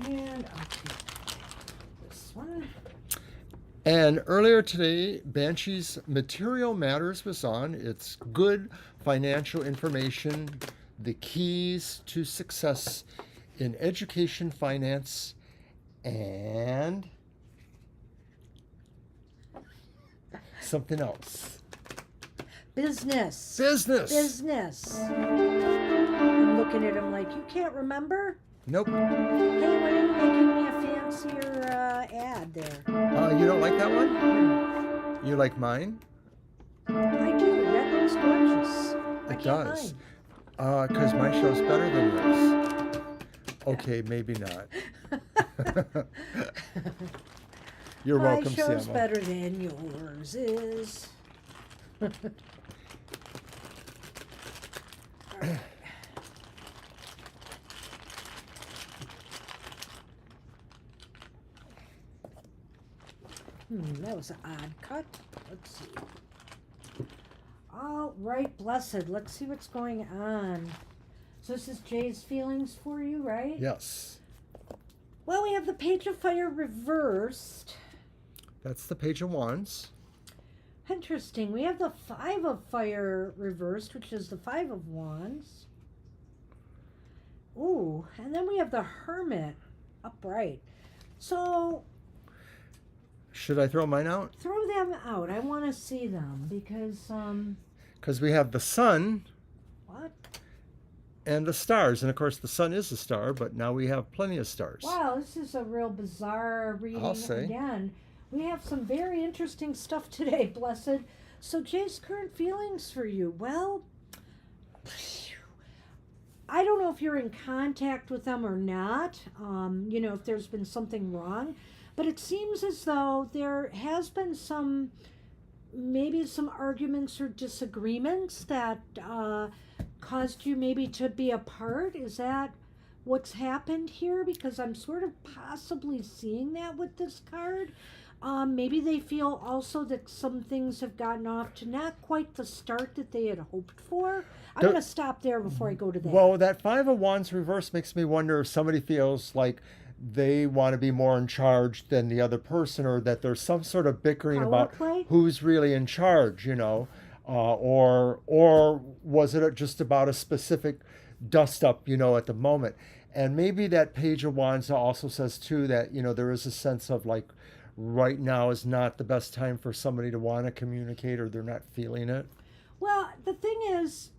B: And I'll take this one.
A: And earlier today, Banshee's Material Matters was on. It's good financial information, the keys to success in education, finance, and something else.
B: Business.
A: Business.
B: Business. I'm looking at him like, you can't remember?
A: Nope.
B: Hey, why are you making me a fancier ad there?
A: You don't like that one?
B: No.
A: You like mine?
B: I do. That looks gorgeous. I
A: It
B: can't
A: does.
B: mind.
A: Because my show's better than yours. Okay, maybe not. You're
B: My
A: welcome,
B: show's
A: Siama.
B: better than yours is. That was an odd cut. Let's see. All right, Blessed. Let's see what's going on. So this is Jay's feelings for you, right?
A: Yes.
B: Well, we have the Page of Fire reversed.
A: That's the Page of Wands.
B: Interesting. We have the Five of Fire reversed, which is the Five of Wands. Ooh, and then we have the Hermit upright. So
A: Should I throw mine out?
B: throw them out. I want to see them because,
A: Because we have the sun
B: what?
A: and the stars. And of course, the sun is a star, but now we have plenty of stars.
B: Wow, this is a real bizarre reading
A: I'll say.
B: again. We have some very interesting stuff today, Blessed. So, Jay's current feelings for you. Well, I don't know if you're in contact with them or not, if there's been something wrong, but it seems as though there has been maybe some arguments or disagreements that caused you maybe to be apart. Is that what's happened here? Because I'm sort of possibly seeing that with this card. Maybe they feel also that some things have gotten off to not quite the start that they had hoped for. I'm going to stop there before I go to that.
A: Well, that Five of Wands reverse makes me wonder if somebody feels like they want to be more in charge than the other person, or that there's some sort of bickering
B: Power
A: about
B: play?
A: who's really in charge, or was it just about a specific dust up, at the moment? And maybe that Page of Wands also says too that, there is a sense of like right now is not the best time for somebody to want to communicate, or they're not feeling it.
B: Well, the thing is,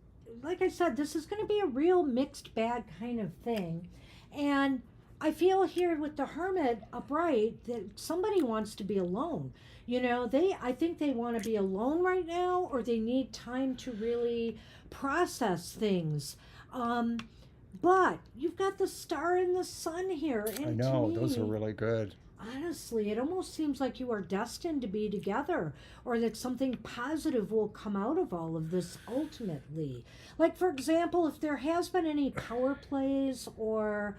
B: like I said, this is going to be a real mixed bag kind of thing. And I feel here with the Hermit upright that somebody wants to be alone. I think they want to be alone right now, or they need time to really process things. But you've got the star and the sun here. And
A: I know,
B: to me,
A: those are really good.
B: honestly, it almost seems like you are destined to be together, or that something positive will come out of all of this ultimately. Like, for example, if there has been any power plays or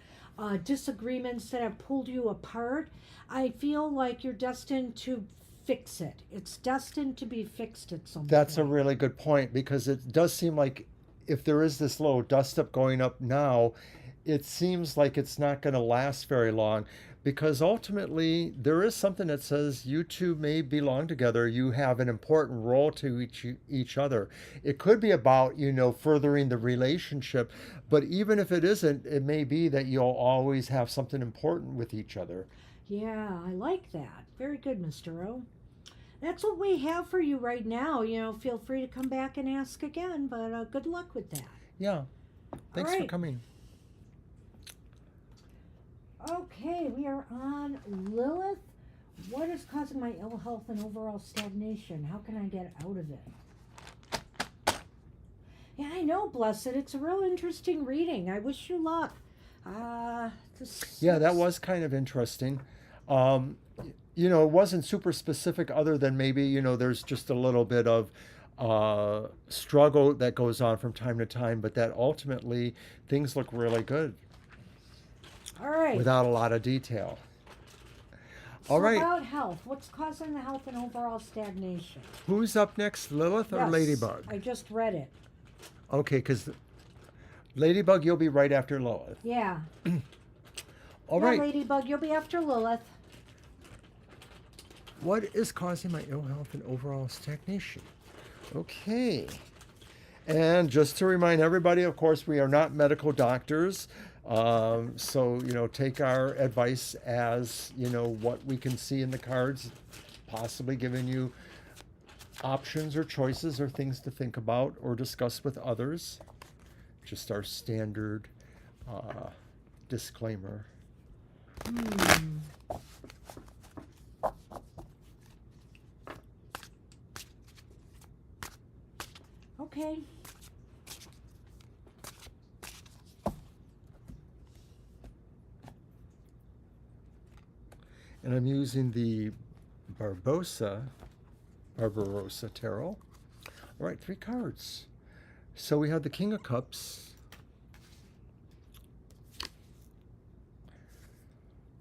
B: disagreements that have pulled you apart, I feel like you're destined to fix it. It's destined to be fixed at some
A: That's a
B: point.
A: really good point, because it does seem like if there is this little dust up going up now, it seems like it's not going to last very long, because ultimately there is something that says you two may belong together. You have an important role to each other. It could be about, furthering the relationship, but even if it isn't, it may be that you'll always have something important with each other.
B: Yeah, I like that. Very good, Mr. O. That's what we have for you right now. Feel free to come back and ask again, but good luck with that.
A: Yeah. Thanks for
B: right.
A: coming.
B: Okay, we are on Lilith. What is causing my ill health and overall stagnation? How can I get out of it? Yeah, I know, Blessed. It's a real interesting reading. I wish you luck.
A: Yeah, that was kind of interesting. It wasn't super specific, other than maybe, there's just a little bit of struggle that goes on from time to time, but that ultimately things look really good
B: All right.
A: without a lot of detail.
B: So
A: All right.
B: about health. What's causing the health and overall stagnation?
A: Who's up next, Lilith or
B: Yes,
A: Ladybug?
B: I just read it.
A: Okay, because Ladybug, you'll be right after Lilith.
B: Yeah.
A: All
B: Yeah,
A: right.
B: Ladybug, you'll be after Lilith.
A: What is causing my ill health and overall stagnation? Okay. And just to remind everybody, of course, we are not medical doctors. So, take our advice as, what we can see in the cards, possibly giving you options or choices or things to think about or discuss with others. Just our standard disclaimer.
B: Okay.
A: And I'm using the Barbarossa Tarot. All right, 3 cards. So we have the King of Cups.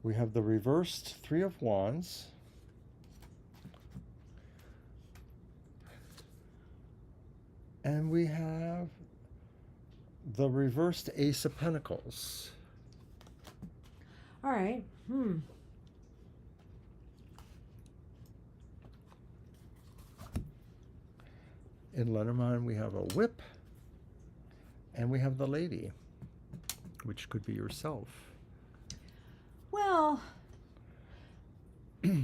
A: We have the reversed 3 of Wands. And we have the reversed Ace of Pentacles.
B: All right.
A: In Lenormand, we have a whip, and we have the lady, which could be yourself.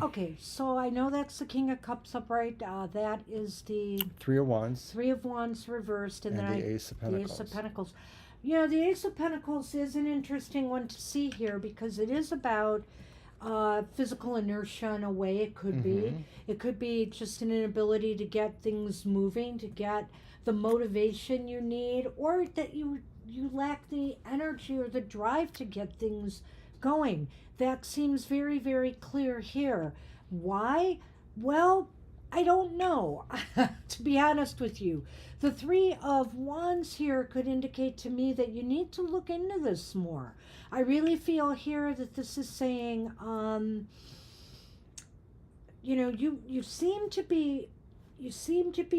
B: Okay, so I know that's the King of Cups upright. That is the
A: Three of Wands.
B: Three of Wands reversed, and
A: And
B: then
A: the Ace of
B: the Ace of
A: Pentacles.
B: Pentacles. You know, the Ace of Pentacles is an interesting one to see here because it is about physical inertia in a way. It could be. It could be just an inability to get things moving, to get the motivation you need, or that you lack the energy or the drive to get things going. That seems very, very clear here. Why? Well, I don't know, to be honest with you. The Three of Wands here could indicate to me that you need to look into this more. I really feel here that this is saying, you seem to be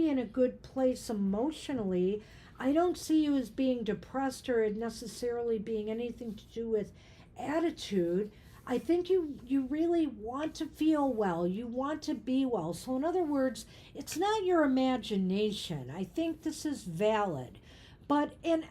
B: in a good place emotionally. I don't see you as being depressed or necessarily being anything to do with attitude. I think you really want to feel well. You want to be well. So in other words, it's not your imagination. I think this is valid. But and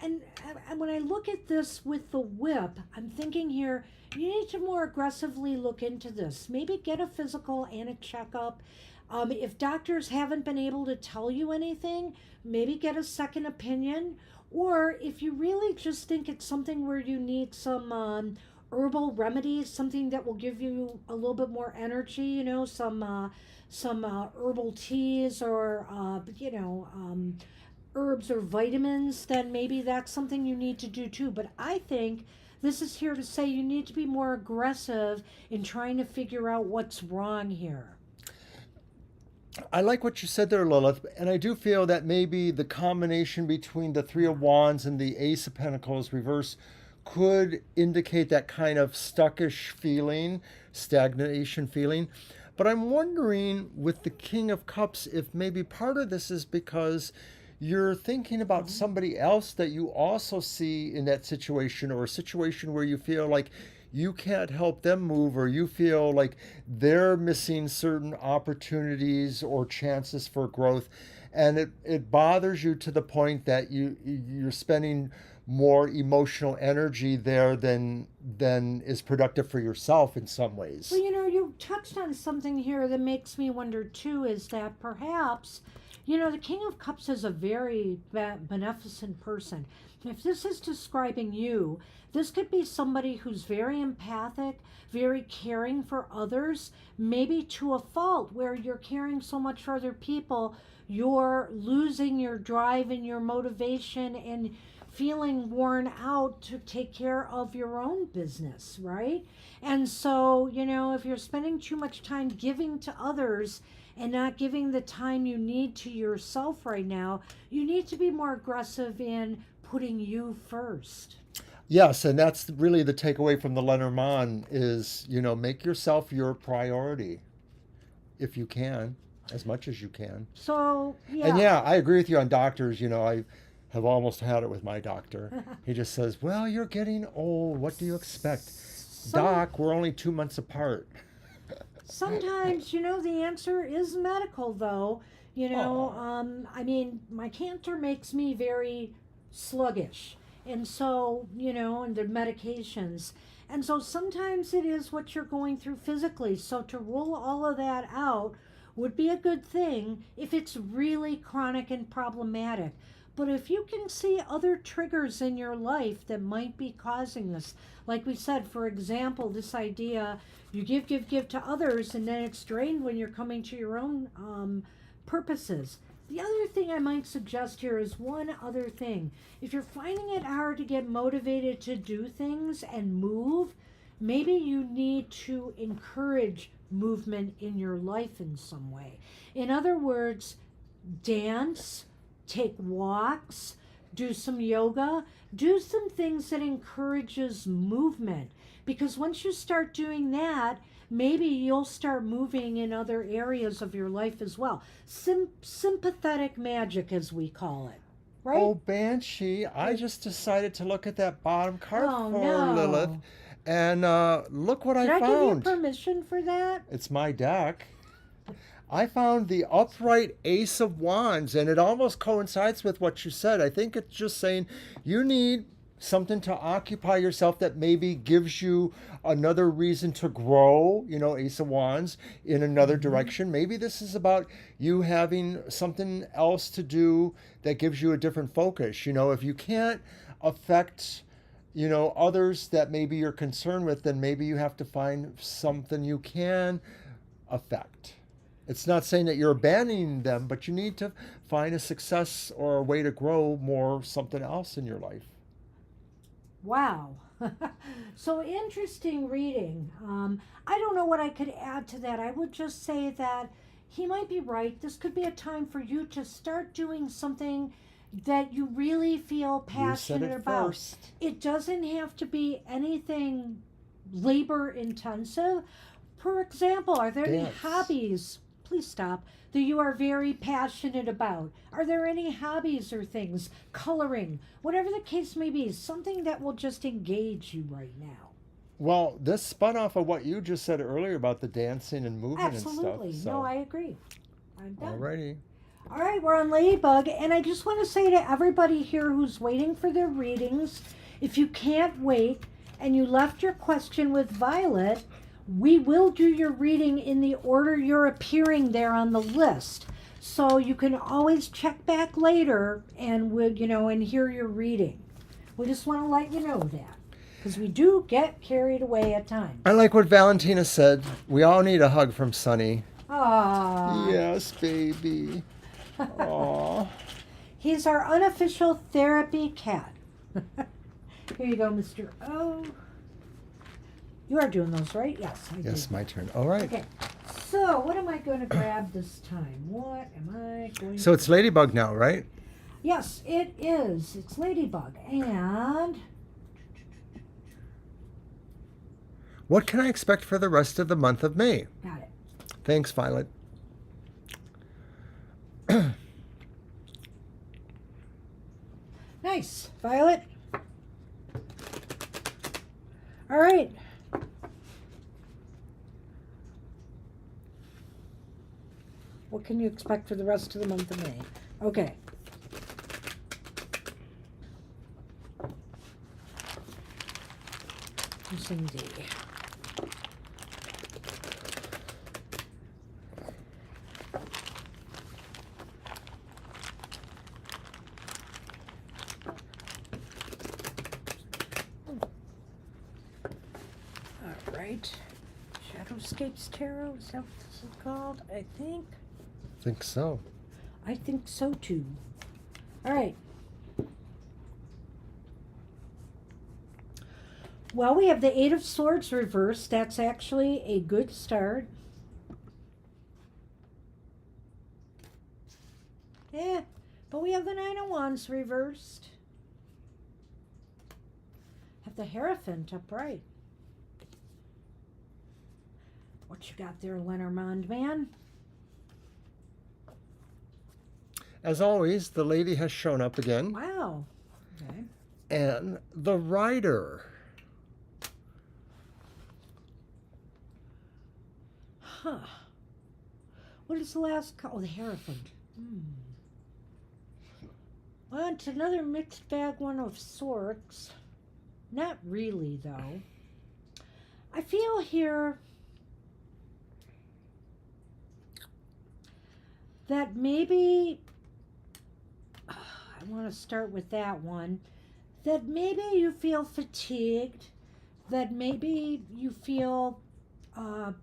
B: when I look at this with the whip, I'm thinking here you need to more aggressively look into this. Maybe get a physical and a checkup. If doctors haven't been able to tell you anything, maybe get a second opinion. Or if you really just think it's something where you need some herbal remedies, something that will give you a little bit more energy, some herbal teas or herbs or vitamins, then maybe that's something you need to do too. But I think this is here to say you need to be more aggressive in trying to figure out what's wrong here.
A: I like what you said there, Lilith, and I do feel that maybe the combination between the Three of Wands and the Ace of Pentacles reverse could indicate that kind of stuckish feeling, stagnation feeling. But I'm wondering with the King of Cups if maybe part of this is because you're thinking about somebody else that you also see in that situation, or a situation where you feel like you can't help them move, or you feel like they're missing certain opportunities or chances for growth, and it bothers you to the point that you're spending more emotional energy there than is productive for yourself in some ways.
B: Well, you touched on something here that makes me wonder too, is that perhaps, the King of Cups is a very beneficent person. If this is describing you, this could be somebody who's very empathic, very caring for others, maybe to a fault where you're caring so much for other people, you're losing your drive and your motivation and feeling worn out to take care of your own business, right? And so, if you're spending too much time giving to others and not giving the time you need to yourself right now, you need to be more aggressive in putting you first.
A: Yes, and that's really the takeaway from the Lenormand is, make yourself your priority if you can, as much as you can.
B: So, yeah.
A: And yeah, I agree with you on doctors. I have almost had it with my doctor. He just says, well, you're getting old. What do you expect? Doc, we're only 2 months apart.
B: Sometimes, the answer is medical, though. My cancer makes me very sluggish. And so, and the medications. And so sometimes it is what you're going through physically. So to rule all of that out would be a good thing if it's really chronic and problematic. But if you can see other triggers in your life that might be causing this, like we said, for example, this idea you give to others and then it's drained when you're coming to your own purposes. The other thing I might suggest here is one other thing. If you're finding it hard to get motivated to do things and move, maybe you need to encourage movement in your life in some way. In other words, dance, take walks, do some yoga, do some things that encourages movement. Because once you start doing that, maybe you'll start moving in other areas of your life as well. Sympathetic magic, as we call it. Right?
A: Oh, Banshee, I just decided to look at that bottom card for Lilith. And look what I found.
B: Did I give you permission for that?
A: It's my deck. I found the upright Ace of Wands, and it almost coincides with what you said. I think it's just saying you need something to occupy yourself that maybe gives you another reason to grow, Ace of Wands, in another
B: Mm-hmm.
A: direction. Maybe this is about you having something else to do that gives you a different focus. If you can't affect, others that maybe you're concerned with, then maybe you have to find something you can affect. It's not saying that you're abandoning them, but you need to find a success or a way to grow more something else in your life.
B: Wow. So interesting reading. I don't know what I could add to that. I would just say that he might be right. This could be a time for you to start doing something that you really feel
A: You said
B: passionate
A: it
B: about.
A: first.
B: It doesn't have to be anything labor intensive. For example, are there any
A: Dance.
B: hobbies? Please stop. That you are very passionate about? Are there any hobbies or things? Coloring, whatever the case may be, something that will just engage you right now.
A: Well, this spun off of what you just said earlier about the dancing and moving and stuff.
B: Absolutely. No,
A: So,
B: I agree. I'm done.
A: alrighty.
B: All right, we're on Ladybug, and I just want to say to everybody here who's waiting for their readings, if you can't wait and you left your question with Violet, we will do your reading in the order you're appearing there on the list. So you can always check back later and and hear your reading. We just want to let you know that because we do get carried away at
A: I
B: times.
A: like what Valentina said. We all need a hug from Sunny.
B: Ah,
A: Yes, baby. Aw.
B: he's our unofficial therapy cat. Here you go, Mr. O. You are doing those, right? Yes, I
A: Yes,
B: did.
A: my turn. All right.
B: Okay, so what am I going to grab this time? What am I going
A: So
B: to...
A: it's Ladybug now, right?
B: Yes, it is. It's Ladybug. And
A: What can I expect for the rest of the month of May?
B: got it.
A: Thanks, Violet.
B: Nice. Violet. All right. What can you expect for the rest of the month of May? Okay. Using D. All right. Shadowscapes Tarot, is that what this is called? I think.
A: Think so.
B: I think so too. All right. Well, we have the Eight of Swords reversed. That's actually a good start. Yeah, but we have the Nine of Wands reversed. Have the Hierophant upright. What you got there, Lenormand man?
A: As always, the lady has shown up again.
B: Wow. Okay.
A: And the rider.
B: Huh. What is the last Oh, the Hierophant. Well, it's another mixed bag one of sorts. Not really, though. I feel here that maybe I want to start with that one. That maybe you feel fatigued. That maybe you feel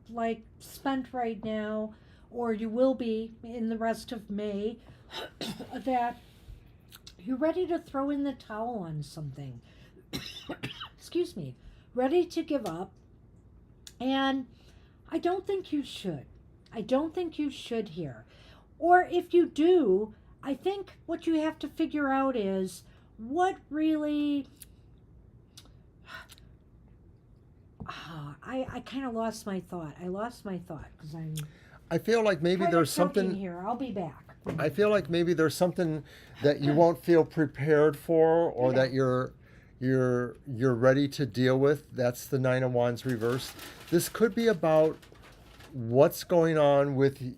B: like spent right now, or you will be in the rest of May. That you're ready to throw in the towel on something. Excuse me. Ready to give up. And I don't think you should. I don't think you should here. Or if you do, I think what you have to figure out is what really. I kind of lost my thought. I lost my thought because I'm
A: I feel like maybe
B: kind of
A: there's
B: choking
A: something.
B: here. I'll be back.
A: I feel like maybe there's something that you won't feel prepared for, or
B: Yeah.
A: that you're ready to deal with. That's the Nine of Wands reversed. This could be about what's going on with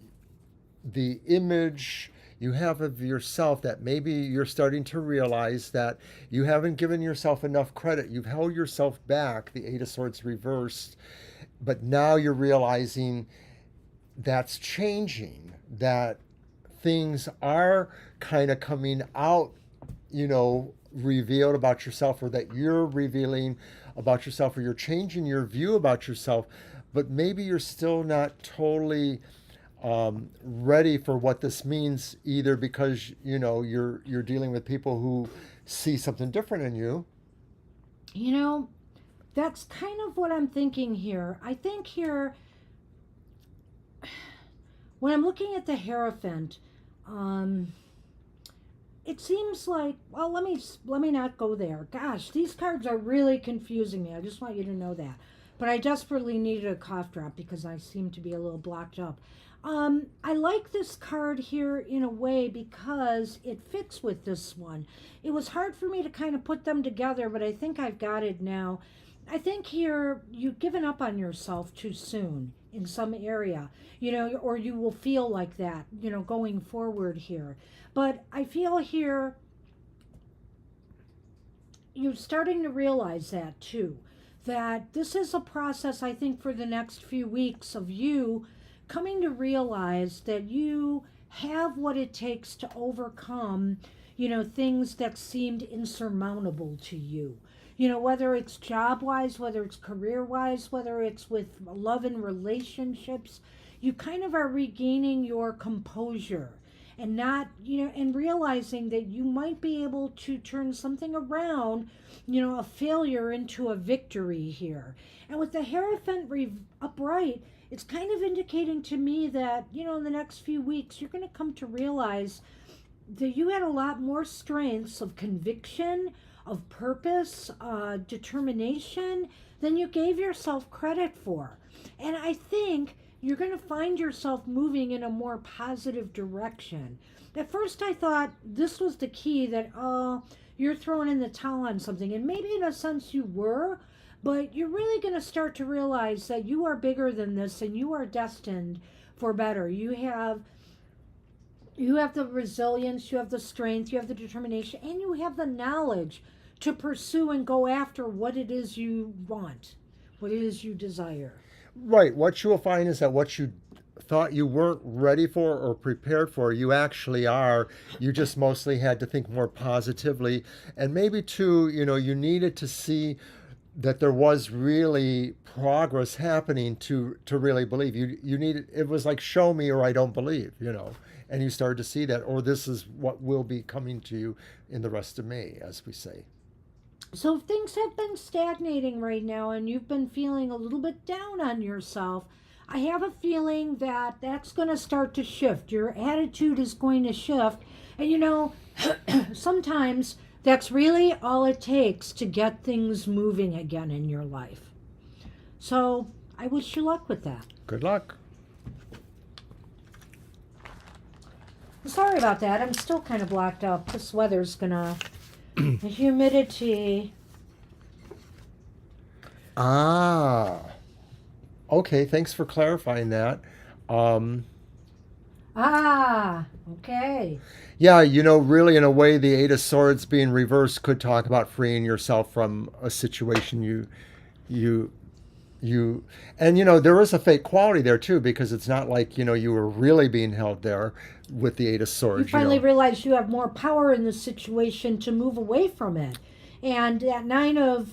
A: the image, You have of yourself that maybe you're starting to realize that you haven't given yourself enough credit. You've held yourself back, the Eight of Swords reversed, but now you're realizing that's changing, that things are kind of coming out, revealed about yourself, or that you're revealing about yourself, or you're changing your view about yourself, but maybe you're still not totally ready for what this means, either because you're dealing with people who see something different in you.
B: You know, that's kind of what I'm thinking here. I think here, when I'm looking at the Hierophant, um, it seems like, well, let me not go there. Gosh, these cards are really confusing me. I just want you to know that. But I desperately needed a cough drop because I seem to be a little blocked up. I like this card here in a way because it fits with this one. It was hard for me to kind of put them together, but I think I've got it now. I think here you've given up on yourself too soon in some area, or you will feel like that, going forward here. But I feel here you're starting to realize that too. That this is a process, I think, for the next few weeks of you coming to realize that you have what it takes to overcome, things that seemed insurmountable to you. Whether it's job wise, whether it's career wise, whether it's with love and relationships, you kind of are regaining your composure and not, and realizing that you might be able to turn something around, a failure into a victory here. And with the Hierophant upright, it's kind of indicating to me that, in the next few weeks, you're going to come to realize that you had a lot more strengths of conviction, of purpose, determination than you gave yourself credit for. And I think you're going to find yourself moving in a more positive direction. At first, I thought this was the key that, you're throwing in the towel on something. And maybe in a sense you were, but you're really going to start to realize that you are bigger than this and you are destined for better. You have the resilience, you have the strength, you have the determination, and you have the knowledge to pursue and go after what it is you want, what it is you desire.
A: Right. What you will find is that what you thought you weren't ready for or prepared for, you actually are. You just mostly had to think more positively. And maybe too, you needed to see that there was really progress happening to really believe. You needed, it was like, show me or I don't believe, and you started to see that, or this is what will be coming to you in the rest of May, as we say.
B: So if things have been stagnating right now and you've been feeling a little bit down on yourself, I have a feeling that that's going to start to shift. Your attitude is going to shift. And sometimes that's really all it takes to get things moving again in your life. So I wish you luck with that.
A: Good luck.
B: Sorry about that. I'm still kind of blocked up. This weather's gonna... the humidity.
A: Ah. Okay, thanks for clarifying that.
B: Okay.
A: Yeah, really in a way, the Eight of Swords being reversed could talk about freeing yourself from a situation you and there is a fake quality there too, because it's not like you were really being held there with the Eight of Swords.
B: You finally realize you have more power in the situation to move away from it, and that nine of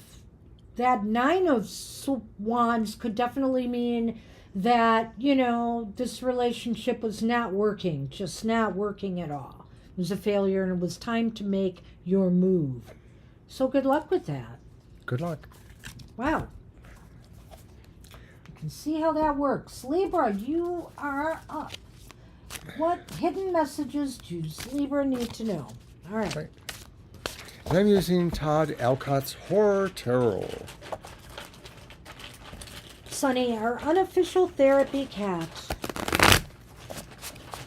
B: wands could definitely mean that this relationship was not working, just not working at all. It was a failure, and it was time to make your move. So good luck with that.
A: Good luck.
B: Wow. You can see how that works. Libra, you are up. What hidden messages does Libra need to know? All right.
A: And I'm using Todd Alcott's Horror Tarot.
B: Sunny, our unofficial therapy cat.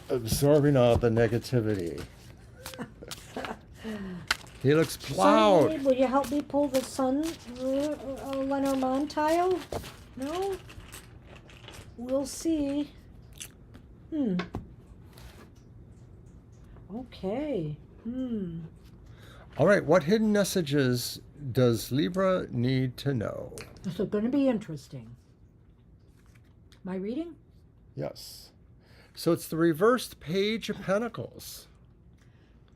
A: Absorbing all the negativity. He looks plowed.
B: Sunny, will you help me pull the sun Lenormand tile? No? We'll see. Okay.
A: All right, what hidden messages does Libra need to know?
B: This is going to be interesting. My reading?
A: Yes. So it's the reversed Page of Pentacles.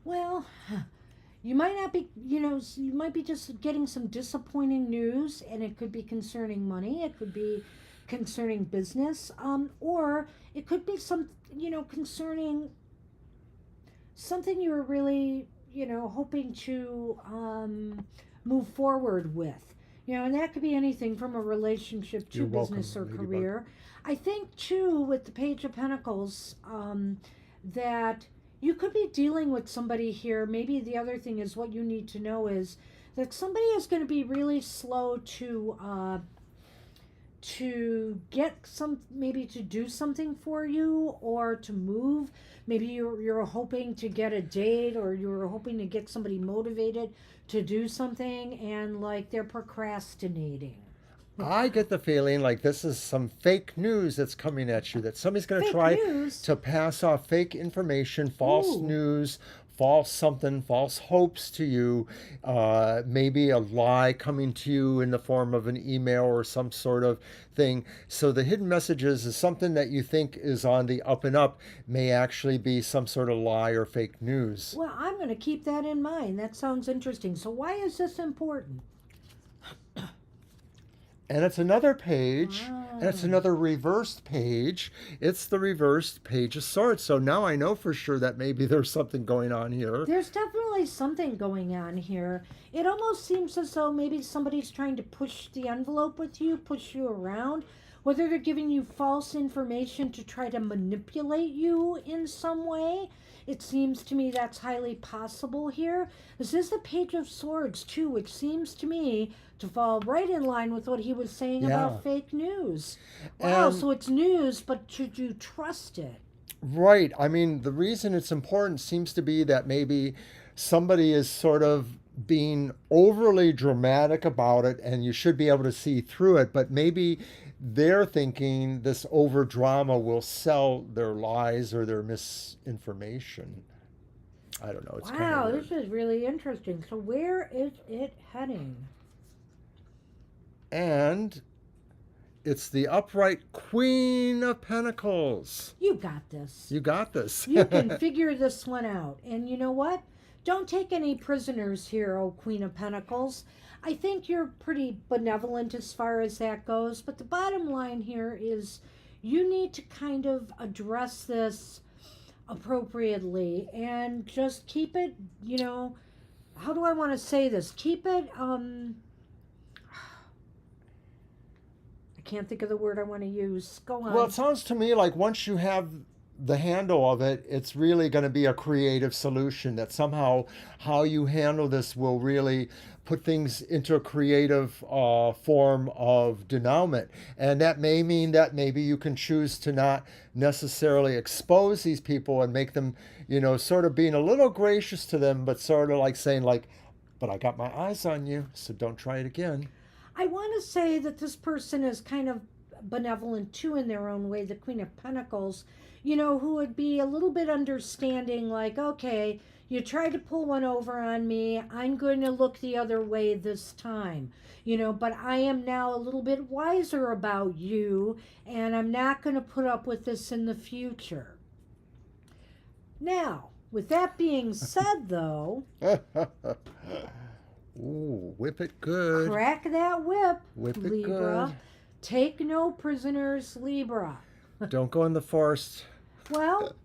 B: Well, you might not be, you might be just getting some disappointing news, and it could be concerning money. It could be concerning business, or it could be concerning something you were really, hoping to move forward with. And that could be anything from a relationship to
A: You're
B: business
A: welcome,
B: or
A: Ladybug.
B: career. I think, too, with the Page of Pentacles, that you could be dealing with somebody here. Maybe the other thing is what you need to know is that somebody is going to be really slow to get maybe to do something for you or to move. Maybe you're hoping to get a date, or you're hoping to get somebody motivated to do something, and like they're procrastinating.
A: I get the feeling like this is some fake news that's coming at you, that somebody's going to
B: Fake
A: try
B: news?
A: to pass off fake information, false
B: Ooh.
A: news, false something, false hopes to you, maybe a lie coming to you in the form of an email or some sort of thing. So the hidden messages is something that you think is on the up and up may actually be some sort of lie or fake news.
B: Well, I'm going to keep that in mind. That sounds interesting. So why is this important?
A: And it's another page, and it's
B: Ah.
A: another reversed page. It's the reversed Page of Swords. So now I know for sure that maybe there's something going on here.
B: There's definitely something going on here. It almost seems as though maybe somebody's trying to push the envelope with you, push you around, whether they're giving you false information to try to manipulate you in some way. It seems to me that's highly possible here. This is the Page of Swords, too, which seems to me to fall right in line with what he was saying
A: Yeah.
B: about fake news. Wow,
A: And-
B: so it's news, but should you trust it?
A: Right. I mean, the reason it's important seems to be that maybe somebody is sort of being overly dramatic about it, and you should be able to see through it, but maybe they're thinking this over drama will sell their lies or their misinformation. I don't know. It's kind
B: Wow,
A: of
B: this is really interesting. So where is it heading?
A: And it's the upright Queen of Pentacles.
B: You got this.
A: You got this.
B: You can figure this one out. And you know what? Don't take any prisoners here, oh Queen of Pentacles. I think you're pretty benevolent as far as that goes. But the bottom line here is you need to kind of address this appropriately and just keep it, how do I want to say this? Keep it, I can't think of the word I want to use. Go on.
A: Well, it sounds to me like once you have the handle of it, it's really going to be a creative solution, that somehow how you handle this will really put things into a creative form of denouement. And that may mean that maybe you can choose to not necessarily expose these people and make them, sort of being a little gracious to them, but sort of like saying like, but I got my eyes on you, so don't try it again.
B: I want to say that this person is kind of benevolent too in their own way, the Queen of Pentacles, who would be a little bit understanding, like, okay, you tried to pull one over on me. I'm going to look the other way this time, but I am now a little bit wiser about you, and I'm not going to put up with this in the future. Now, with that being said, though,
A: Ooh, whip it good.
B: crack that whip,
A: Whip it
B: Libra.
A: good.
B: Take no prisoners, Libra.
A: Don't go in the forest.
B: Well,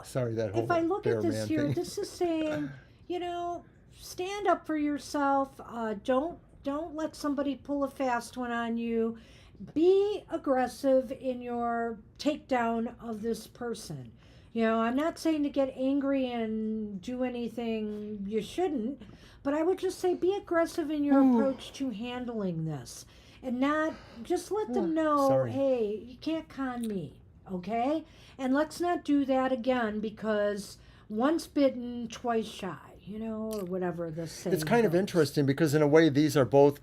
A: Sorry, that whole
B: if I look
A: bear
B: at this
A: man
B: here,
A: thing.
B: this is saying, stand up for yourself. Don't let somebody pull a fast one on you. Be aggressive in your takedown of this person. I'm not saying to get angry and do anything you shouldn't, but I would just say be aggressive in your approach to handling this, and not just let them know,
A: Sorry.
B: hey, you can't con me, okay? And let's not do that again, because once bitten, twice shy, or whatever the saying
A: It's kind of
B: goes.
A: interesting because in a way these are both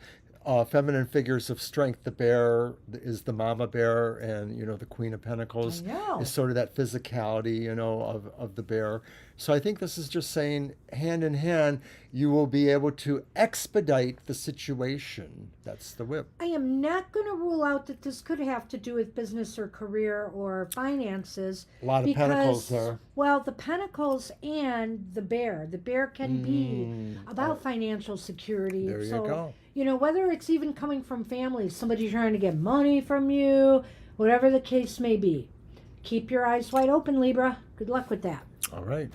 A: feminine figures of strength. The bear is the mama bear, and the Queen of
B: I
A: Pentacles
B: know.
A: is sort of that physicality, of the bear. So I think this is just saying, hand in hand, you will be able to expedite the situation. That's the whip.
B: I am not going to rule out that this could have to do with business or career or finances
A: A lot of pentacles
B: because,
A: there.
B: well, the pentacles and the bear. The bear can be about financial security.
A: There you
B: So,
A: go.
B: whether it's even coming from family, somebody trying to get money from you, whatever the case may be. Keep your eyes wide open, Libra. Good luck with that.
A: All right.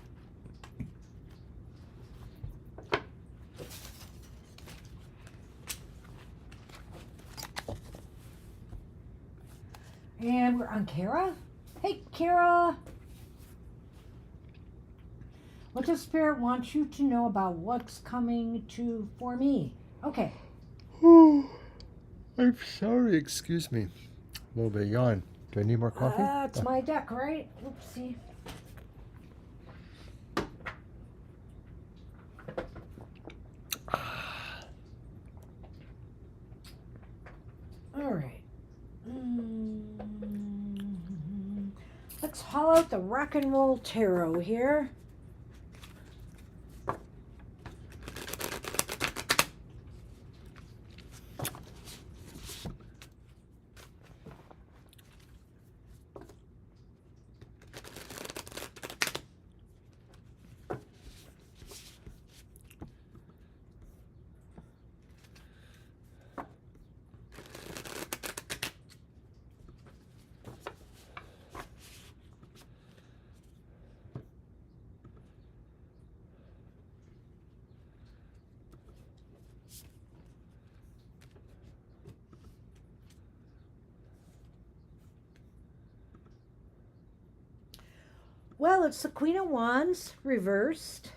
B: And we're on Kara. Hey, Kara. What does Spirit want you to know about what's coming for me? Okay.
A: I'm sorry. Excuse me. A little bit yawn. Do I need more coffee?
B: It's my deck, right? Oopsie. All right. Let's haul out the rock and roll tarot here. Well, it's the Queen of Wands reversed.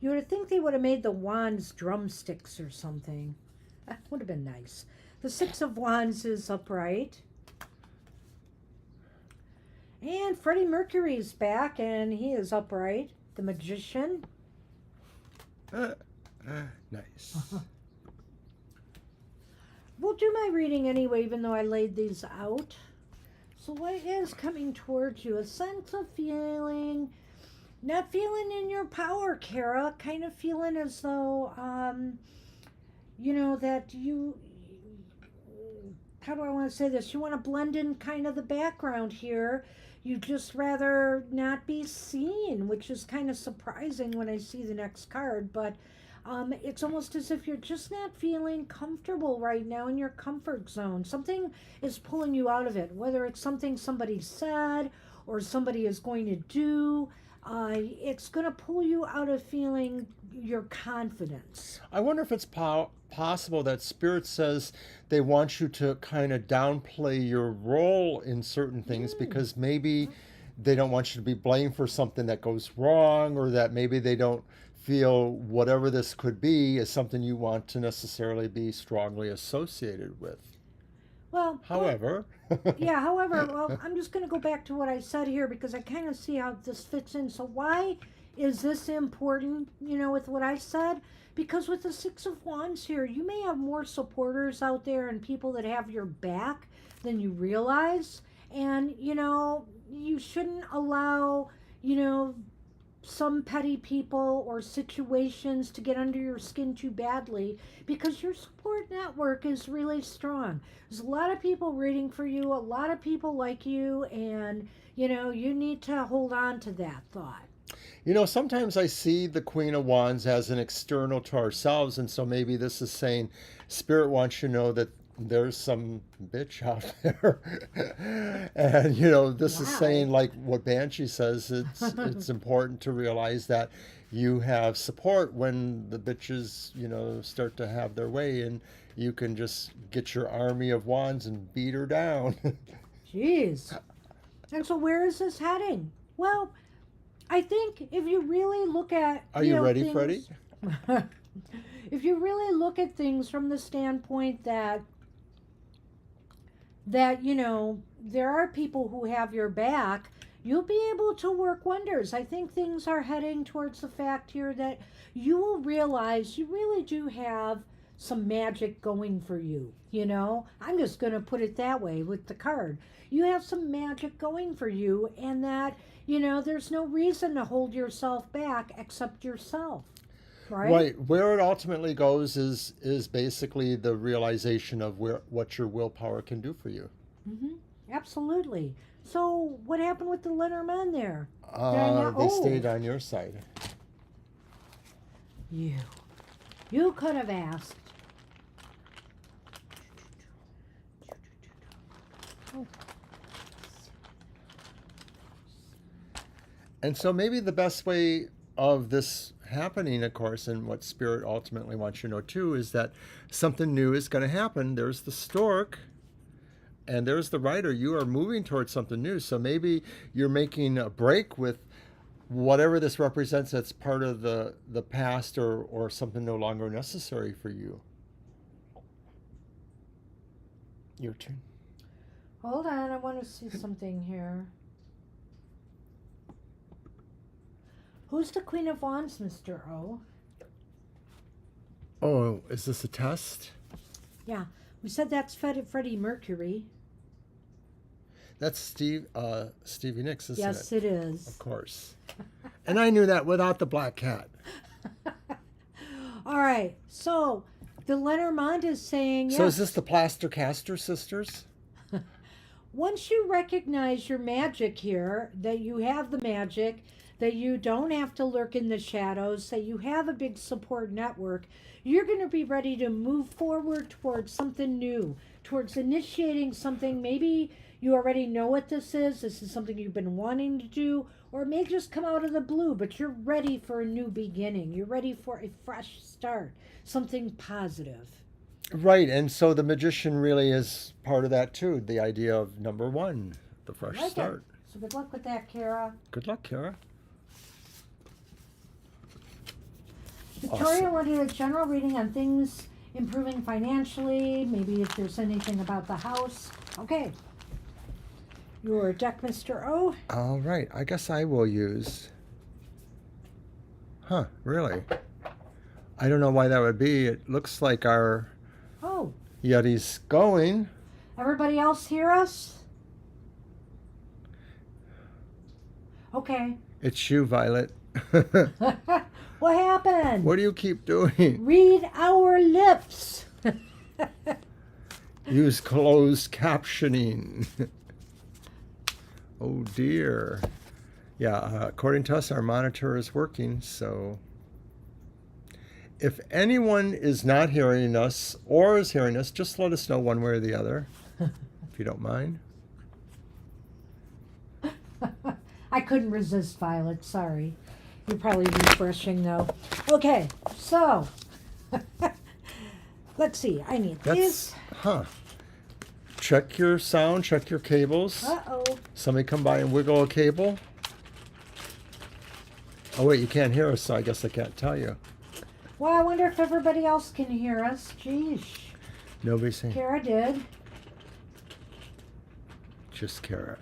B: You would think they would have made the wands drumsticks or something. That would have been nice. The Six of Wands is upright. And Freddie Mercury's back, and he is upright. The Magician.
A: Nice.
B: We'll do my reading anyway, even though I laid these out. So what is coming towards you? A sense of feeling, not feeling in your power, Kara. Kind of feeling as though, that you, how do I want to say this? You want to blend in kind of the background here. You just rather not be seen, which is kind of surprising when I see the next card. But it's almost as if you're just not feeling comfortable right now in your comfort zone. Something is pulling you out of it, whether it's something somebody said or somebody is going to do. It's going to pull you out of feeling your confidence.
A: I wonder if it's possible that Spirit says they want you to kind of downplay your role in certain things because maybe they don't want you to be blamed for something that goes wrong, or that maybe they don't feel whatever this could be is something you want to necessarily be strongly associated with.
B: Well,
A: However,
B: well, I'm just going to go back to what I said here because I kind of see how this fits in. So why is this important, with what I said? Because with the Six of Wands here, you may have more supporters out there and people that have your back than you realize. And, you shouldn't allow, some petty people or situations to get under your skin too badly, because your support network is really strong. There's a lot of people rooting for you, a lot of people like you, and you need to hold on to that thought.
A: Sometimes I see the Queen of Wands as an external to ourselves, and so maybe this is saying Spirit wants you to know that there's some bitch out there. And this is saying, like what Banshee says, it's important to realize that you have support when the bitches start to have their way, and you can just get your army of wands and beat her down.
B: Jeez. And so where is this heading? Well, I think if you really look at
A: Are you ready,
B: things,
A: Freddie?
B: if you really look at things from the standpoint that there are people who have your back, you'll be able to work wonders. I think things are heading towards the fact here that you will realize you really do have some magic going for you. You know, I'm just going to put it that way with the card. You have some magic going for you, and that, you know, there's no reason to hold yourself back except yourself. Right?
A: Right. Where it ultimately goes is basically the realization of what your willpower can do for you.
B: Mm-hmm. Absolutely. So, what happened with the Lenormand there? They're not.
A: They
B: Oh,
A: stayed on your side.
B: you. You could have asked. Oh.
A: And so maybe the best way of this happening, of course, and what Spirit ultimately wants you to know too, is that something new is going to happen. There's the stork and there's the rider. You are moving towards something new. So maybe you're making a break with whatever this represents that's part of the past, or something no longer necessary for you. Your turn.
B: Hold on, I want to see something here. Who's the Queen of Wands, Mr. O?
A: Oh, is this a test?
B: Yeah, we said that's Freddie Mercury.
A: That's Stevie Nicks, isn't
B: Yes,
A: it?
B: it is.
A: Of course. And I knew that without the black cat.
B: All right, so the Lenormand is saying,
A: So
B: yes,
A: is this the Plaster Caster sisters?
B: once you recognize your magic here, that you have the magic, that you don't have to lurk in the shadows, that you have a big support network, you're going to be ready to move forward towards something new, towards initiating something. Maybe you already know what this is. This is something you've been wanting to do, or it may just come out of the blue, but you're ready for a new beginning. You're ready for a fresh start, something positive.
A: Right, and so the magician really is part of that too. The idea of number one, the fresh
B: Like it.
A: start.
B: So good luck with that, Kara.
A: Good luck, Kara.
B: Victoria wanted a general reading on things improving financially, maybe if there's anything about the house. Okay. Your deck, Mr. O.
A: All right, I guess I will use. Huh, really? I don't know why that would be. It looks like our
B: Oh,
A: Yeti's going.
B: everybody else hear us? Okay.
A: It's you, Violet.
B: What happened?
A: What do you keep doing?
B: Read our lips.
A: Use closed captioning. Oh dear. Yeah, according to us, our monitor is working, so if anyone is not hearing us or is hearing us, just let us know one way or the other, if you don't mind.
B: I couldn't resist, Violet. Sorry. You're probably refreshing, though. Okay, so let's see. I need these.
A: Huh. Check your sound, check your cables.
B: Uh-oh.
A: Somebody come by and wiggle a cable. Oh, wait, you can't hear us, so I guess I can't tell you.
B: Well, I wonder if everybody else can hear us. Jeez.
A: Nobody's saying.
B: Kara did.
A: Just Kara.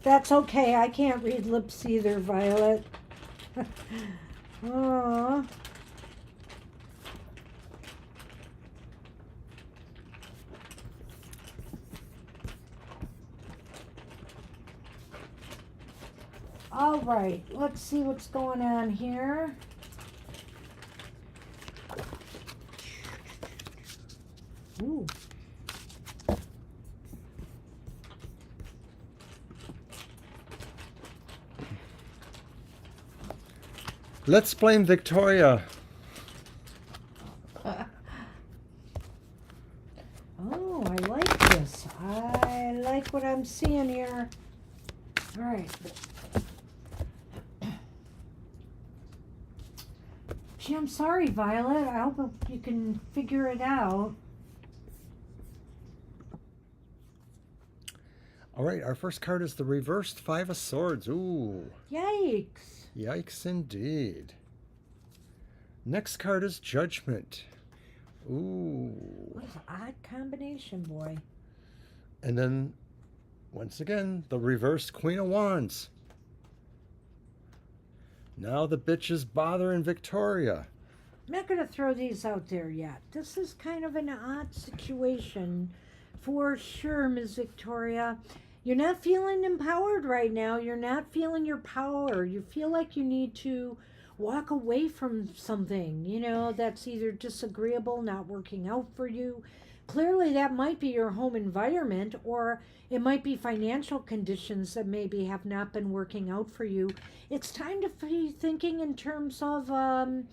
B: That's okay. I can't read lips either, Violet. Aw. All right, let's see what's going on here. Ooh.
A: Let's blame Victoria.
B: Oh, I like this. I like what I'm seeing here. All right. Gee, I'm sorry, Violet. I hope you can figure it out.
A: All right, our first card is the reversed Five of Swords. Ooh,
B: Yikes.
A: yikes indeed. Next card is Judgment. Ooh.
B: What an odd combination, boy.
A: And then, once again, the reversed Queen of Wands. Now the bitch is bothering Victoria.
B: I'm not going to throw these out there yet. This is kind of an odd situation for sure, Ms. Victoria. You're not feeling empowered right now. You're not feeling your power. You feel like you need to walk away from something, that's either disagreeable, not working out for you. Clearly, that might be your home environment, or it might be financial conditions that maybe have not been working out for you. It's time to be thinking in terms of how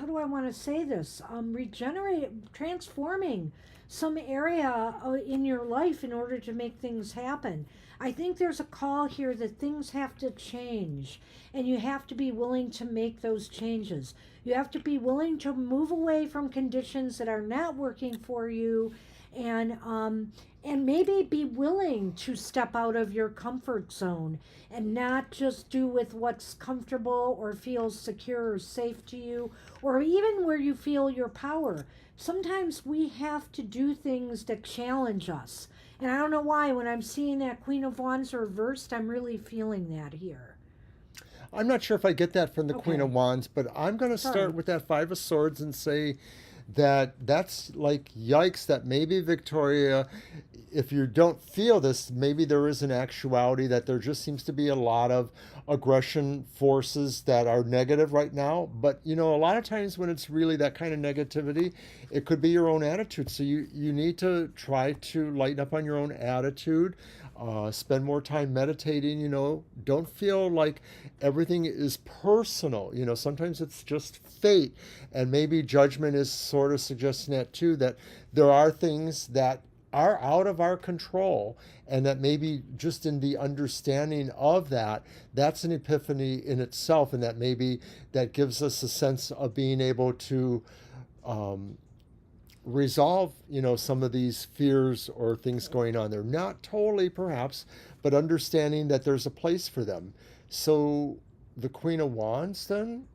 B: do I want to say this? Regenerate, transforming some area in your life in order to make things happen. I think there's a call here that things have to change, and you have to be willing to make those changes. You have to be willing to move away from conditions that are not working for you, and maybe be willing to step out of your comfort zone and not just do with what's comfortable or feels secure or safe to you, or even where you feel your power. Sometimes we have to do things that challenge us. And I don't know why, when I'm seeing that Queen of Wands reversed, I'm really feeling that here.
A: I'm not sure if I get that from the Queen
B: Okay.
A: of Wands, but I'm going to
B: Sorry.
A: start with that Five of Swords and say that that's like, yikes, that maybe Victoria, if you don't feel this, maybe there is an actuality that there just seems to be a lot of aggression forces that are negative right now. But a lot of times when it's really that kind of negativity, it could be your own attitude. So you need to try to lighten up on your own attitude. Spend more time meditating. Don't feel like everything is personal. Sometimes it's just fate, and maybe judgment is sort of suggesting that too, that there are things that are out of our control, and that maybe just in the understanding of that, that's an epiphany in itself, and that maybe that gives us a sense of being able to resolve some of these fears or things going on there, not totally perhaps, but understanding that there's a place for them. So the Queen of Wands then,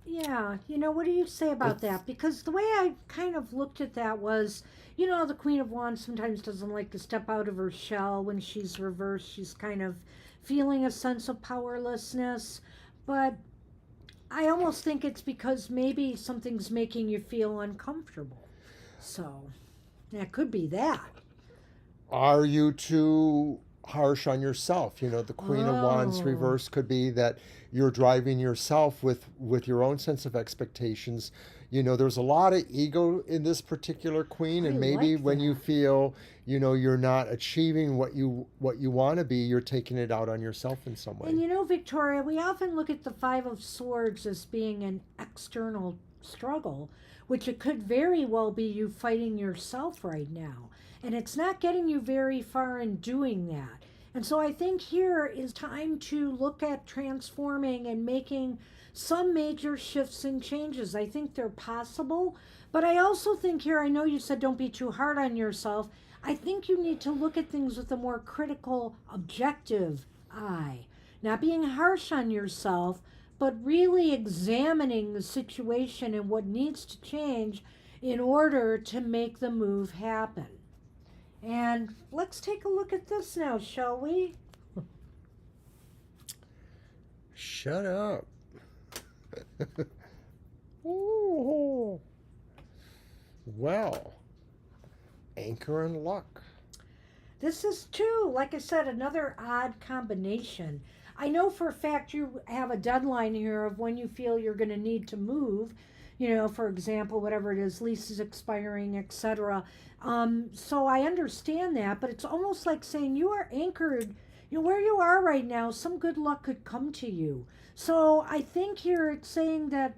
B: Yeah, what do you say about
A: it's,
B: that? Because the way I kind of looked at that was, the Queen of Wands sometimes doesn't like to step out of her shell when she's reversed. She's kind of feeling a sense of powerlessness. But I almost think it's because maybe something's making you feel uncomfortable. So that could be that.
A: are you too harsh on yourself? The Queen of Wands
B: Oh,
A: reverse could be that you're driving yourself with your own sense of expectations. There's a lot of ego in this particular queen,
B: I
A: and maybe
B: like
A: when you
B: that.
A: feel you're not achieving what you want to be, you're taking it out on yourself in some way.
B: And Victoria, we often look at the Five of Swords as being an external struggle, which it could very well be you fighting yourself right now. And it's not getting you very far in doing that. And so I think here is time to look at transforming and making some major shifts and changes. I think they're possible. But I also think here, I know you said don't be too hard on yourself. I think you need to look at things with a more critical, objective eye. Not being harsh on yourself, but really examining the situation and what needs to change in order to make the move happen. And let's take a look at this now, shall we?
A: Shut up. Ooh. Well, anchor and luck.
B: This is too, like I said, another odd combination. I know for a fact you have a deadline here of when you feel you're going to need to move. For example, whatever it is, lease is expiring, etc. So I understand that, but it's almost like saying you are anchored. Where you are right now, some good luck could come to you. So I think here it's saying that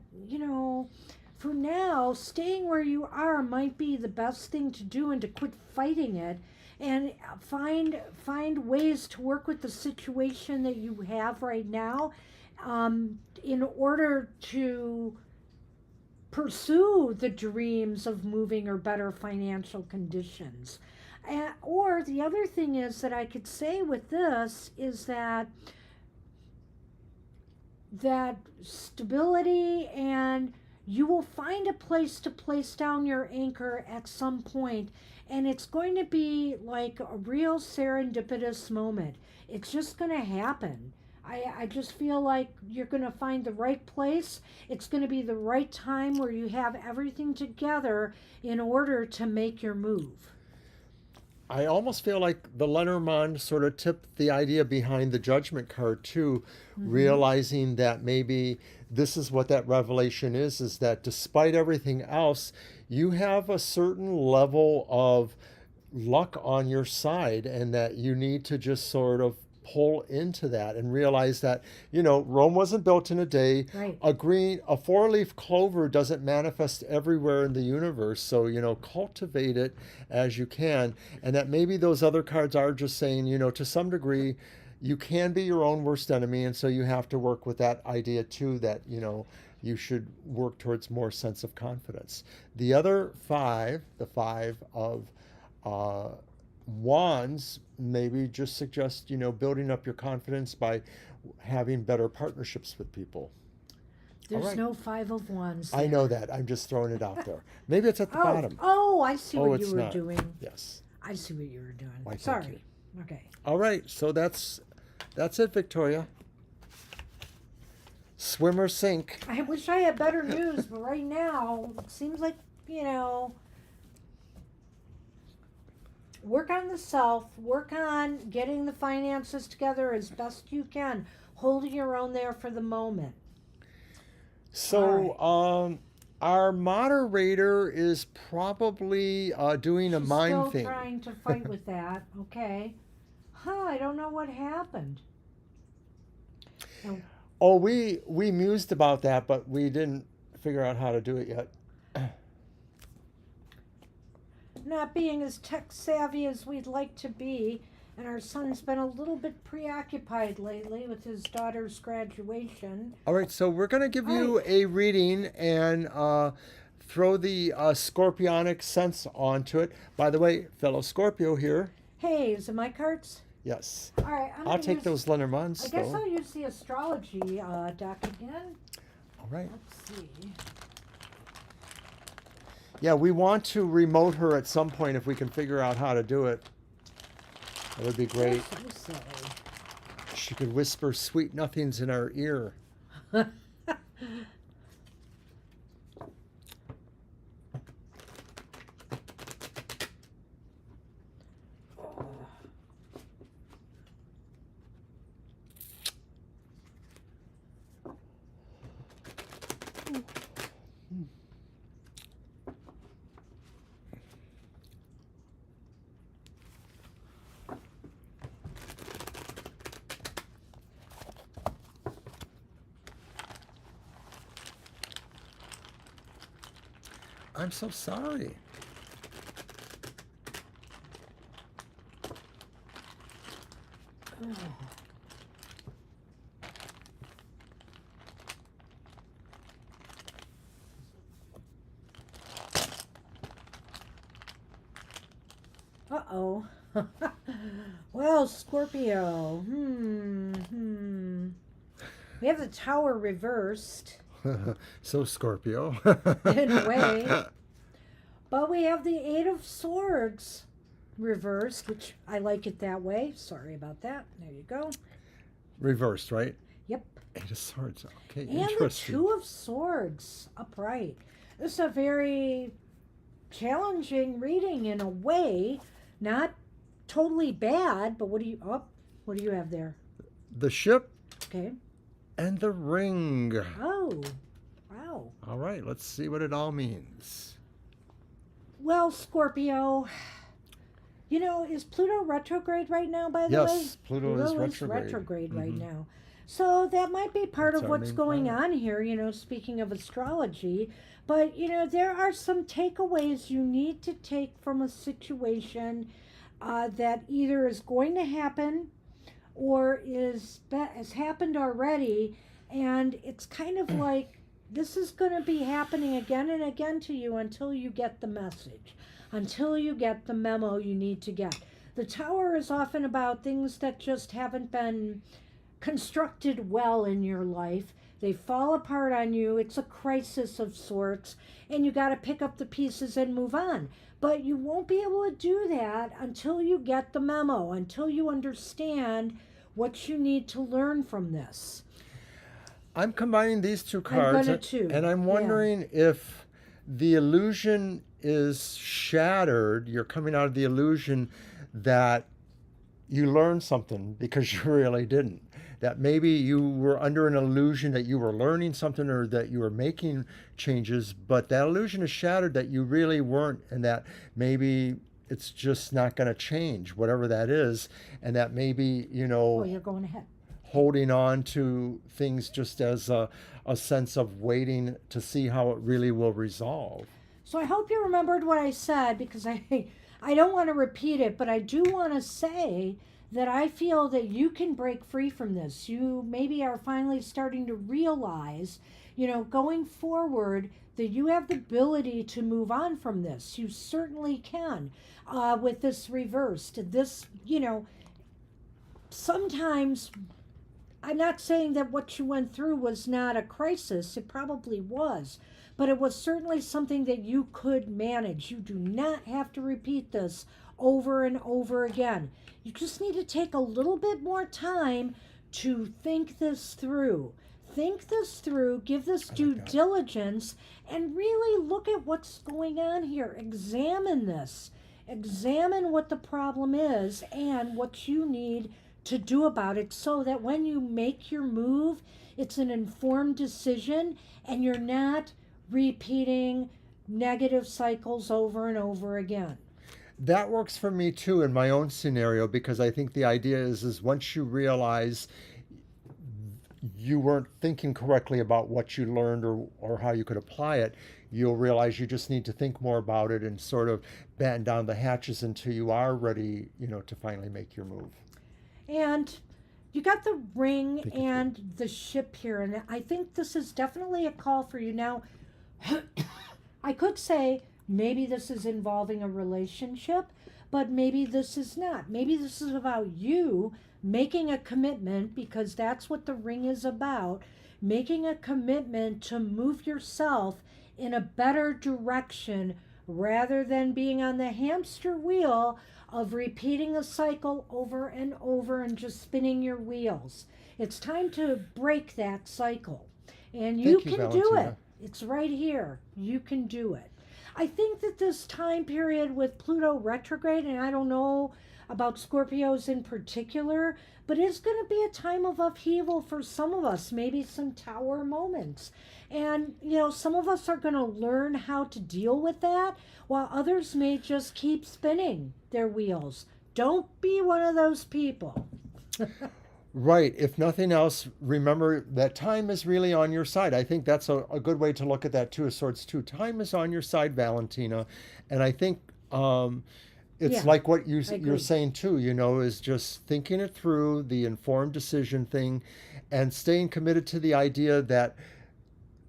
B: for now, staying where you are might be the best thing to do, and to quit fighting it, and find ways to work with the situation that you have right now, in order to pursue the dreams of moving or better financial conditions. Or the other thing is that I could say with this is that stability and You will find a place to place down your anchor at some point, and it's going to be like a real serendipitous moment. It's just going to happen. I just feel like you're going to find the right place. It's going to be the right time where you have everything together in order to make your move.
A: I almost feel like the Lenormand sort of tipped the idea behind the Judgment card too, realizing that maybe this is what that revelation is that despite everything else, you have a certain level of luck on your side, and that you need to just sort of pull into that and realize that, Rome wasn't built in a day.
B: Right.
A: A four-leaf clover doesn't manifest everywhere in the universe. So, cultivate it as you can. And that maybe those other cards are just saying, to some degree, you can be your own worst enemy. And so you have to work with that idea too, that, you should work towards more sense of confidence. The other five, the five of wands, maybe just suggest, building up your confidence by having better partnerships with people.
B: There's
A: right.
B: no five of wands.
A: I know that. I'm just throwing it out there. Maybe it's at the bottom.
B: Oh, I see what
A: it's
B: you were
A: not.
B: doing.
A: Yes.
B: I see what you were doing.
A: Why, thank
B: Sorry. Okay.
A: All right. So that's it, Victoria. Swim or sink.
B: I wish I had better news, but right now it seems like, work on the self, work on getting the finances together as best you can, holding your own there for the moment.
A: So, our moderator is probably doing a mind
B: She's
A: thing.
B: still trying to fight with that. Okay. I don't know what happened.
A: Oh, we mused about that, but we didn't figure out how to do it yet.
B: Not being as tech savvy as we'd like to be, and our son's been a little bit preoccupied lately with his daughter's graduation.
A: All right, so we're going to give you a reading and throw the scorpionic sense onto it. By the way, fellow Scorpio here.
B: Hey, is it my cards?
A: Yes.
B: All right,
A: I'll take those Lenormands.
B: I guess I'll use the astrology deck again.
A: All right.
B: Let's see.
A: Yeah, we want to remote her at some point if we can figure out how to do it. That would be great.
B: So.
A: She could whisper sweet nothings in our ear. I'm so sorry.
B: Uh-oh. Well, Scorpio. We have the Tower reversed.
A: So Scorpio.
B: In a way. But we have the Eight of Swords reversed, which I like it that way. Sorry about that. There you go.
A: Reversed, right?
B: Yep.
A: Eight of Swords. Okay,
B: And
A: interesting.
B: the Two of Swords upright. This is a very challenging reading in a way. Not totally bad, but what do you have there?
A: The ship
B: Okay.
A: and the ring.
B: Oh, wow.
A: All right, let's see what it all means.
B: Well, Scorpio, is Pluto retrograde right now, by the way?
A: Yes, Pluto is retrograde.
B: right now. So that might be part
A: That's
B: of
A: our
B: what's
A: main
B: going
A: planet.
B: on here, speaking of astrology. But, there are some takeaways you need to take from a situation that either is going to happen or has happened already. And it's kind of like this is going to be happening again and again to you until you get the message, until you get the memo you need to get. The Tower is often about things that just haven't been constructed well in your life, They fall apart on you. It's a crisis of sorts, and you got to pick up the pieces and move on. But you won't be able to do that until you get the memo, until you understand what you need to learn from this.
A: I'm combining these two
B: I'm
A: cards,
B: gonna too.
A: and I'm
B: Yeah.
A: wondering if the illusion is shattered. You're coming out of the illusion that you learned something because you really didn't. That maybe you were under an illusion that you were learning something or that you were making changes, but that illusion is shattered that you really weren't, and that maybe it's just not going to change, whatever that is, and that maybe,
B: Oh, you're going ahead.
A: holding on to things just as a sense of waiting to see how it really will resolve.
B: So I hope you remembered what I said, because I don't want to repeat it, but I do want to say that I feel that you can break free from this. You maybe are finally starting to realize, going forward, that you have the ability to move on from this. You certainly can, with this reversed. This, sometimes I'm not saying that what you went through was not a crisis. It probably was. But it was certainly something that you could manage. You do not have to repeat this over and over again. You just need to take a little bit more time to think this through. Think this through, give this due diligence, and really look at what's going on here. Examine this. Examine what the problem is and what you need to do about it, so that when you make your move, it's an informed decision and you're not repeating negative cycles over and over again.
A: That works for me too in my own scenario, because I think the idea is once you realize you weren't thinking correctly about what you learned or how you could apply it, you'll realize you just need to think more about it and sort of batten down the hatches until you are ready, to finally make your move.
B: And you got the ring and the ship here, and I think this is definitely a call for you. Now, I could say maybe this is involving a relationship, but maybe this is not. Maybe this is about you making a commitment, because that's what the ring is about, making a commitment to move yourself in a better direction rather than being on the hamster wheel of repeating a cycle over and over and just spinning your wheels. It's time to break that cycle. And you can do it. It's right here. You can do it. I think that this time period with Pluto retrograde, and I don't know about Scorpios in particular, but it's going to be a time of upheaval for some of us, maybe some tower moments. And, some of us are going to learn how to deal with that, while others may just keep spinning their wheels. Don't be one of those people.
A: Right. If nothing else, remember that time is really on your side. I think that's a good way to look at that, Two of Swords, too. Time is on your side, Valentina. And I think it's like what you're saying, too, is just thinking it through, the informed decision thing, and staying committed to the idea that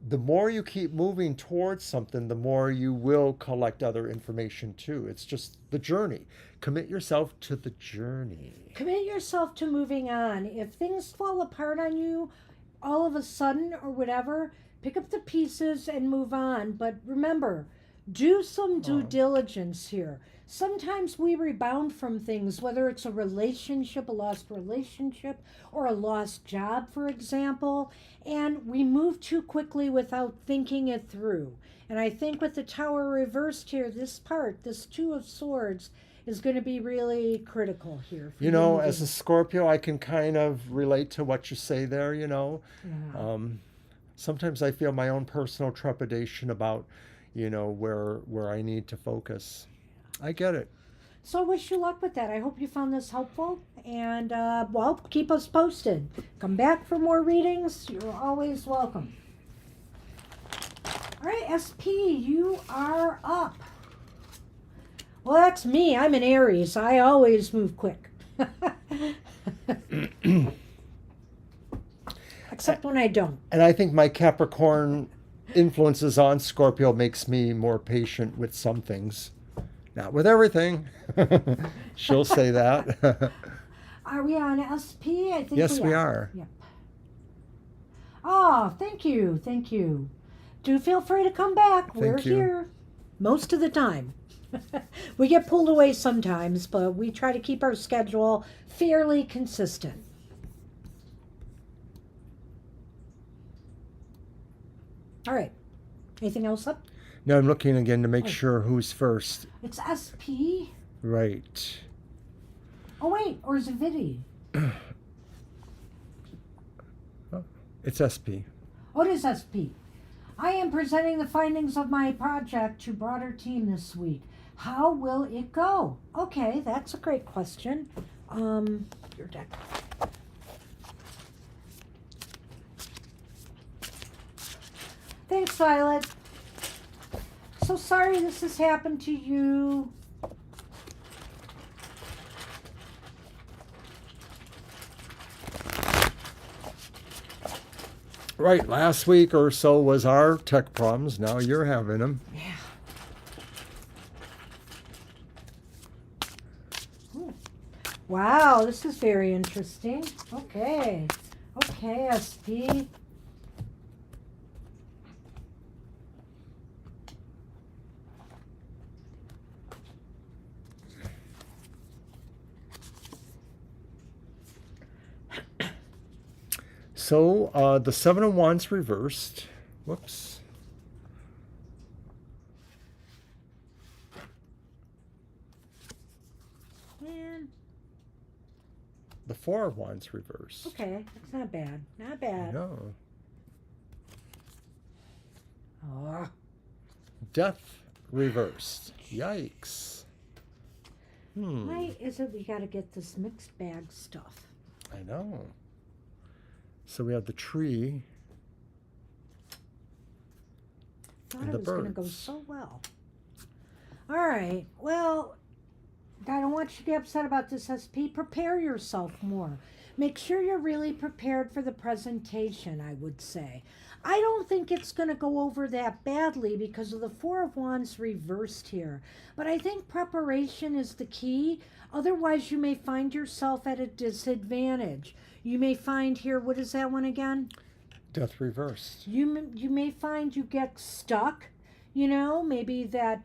A: the more you keep moving towards something, the more you will collect other information, too. It's just the journey. Commit yourself to the journey.
B: Commit yourself to moving on. If things fall apart on you all of a sudden or whatever, pick up the pieces and move on. But remember, do some due diligence here. Sometimes we rebound from things, whether it's a relationship, a lost relationship, or a lost job, for example, and we move too quickly without thinking it through. And I think with the Tower reversed here, this Two of Swords, is going to be really critical here. For
A: As a Scorpio, I can kind of relate to what you say there,
B: Yeah.
A: Sometimes I feel my own personal trepidation about, where I need to focus. I get it.
B: So I wish you luck with that. I hope you found this helpful. And, keep us posted. Come back for more readings. You're always welcome. All right, SP, you are up. Well, that's me. I'm an Aries. I always move quick. Except when I don't.
A: And I think my Capricorn influences on Scorpio makes me more patient with some things. Not with everything. She'll say that.
B: Are we on SP? I think
A: yes, we
B: are.
A: are.
B: Yep. Oh, thank you. Thank you. Do feel free to come back. We're
A: Thank you.
B: here most of the time. We get pulled away sometimes, but we try to keep our schedule fairly consistent. All right. Anything else up?
A: Now I'm looking again to make
B: Oh.
A: sure who's first.
B: It's SP.
A: Right.
B: Oh, wait. Or is it Vidi?
A: It's SP.
B: Oh, it is SP. I am presenting the findings of my project to broader team this week. How will it go? Okay, that's a great question. Your deck. Thanks, Violet. So sorry this has happened to you.
A: Right, last week or so was our tech problems. Now you're having them.
B: Yeah. Ooh. Wow, this is very interesting. Okay. Okay, SP.
A: So the Seven of Wands reversed. Whoops.
B: Man.
A: The Four of Wands reversed.
B: Okay, that's not bad. Not bad.
A: No.
B: Oh.
A: Death reversed. Yikes.
B: Why is it we got to get this mixed bag stuff?
A: I know. So we have the tree.
B: Thought
A: And
B: it
A: the
B: was going to go
A: birds.
B: so well. All right. Well, I don't want you to get upset about this, SP. Prepare yourself more. Make sure you're really prepared for the presentation, I would say. I don't think it's going to go over that badly because of the Four of Wands reversed here. But I think preparation is the key. Otherwise, you may find yourself at a disadvantage. You may find here, what is that one again?
A: Death reversed.
B: You may find you get stuck, you know, maybe that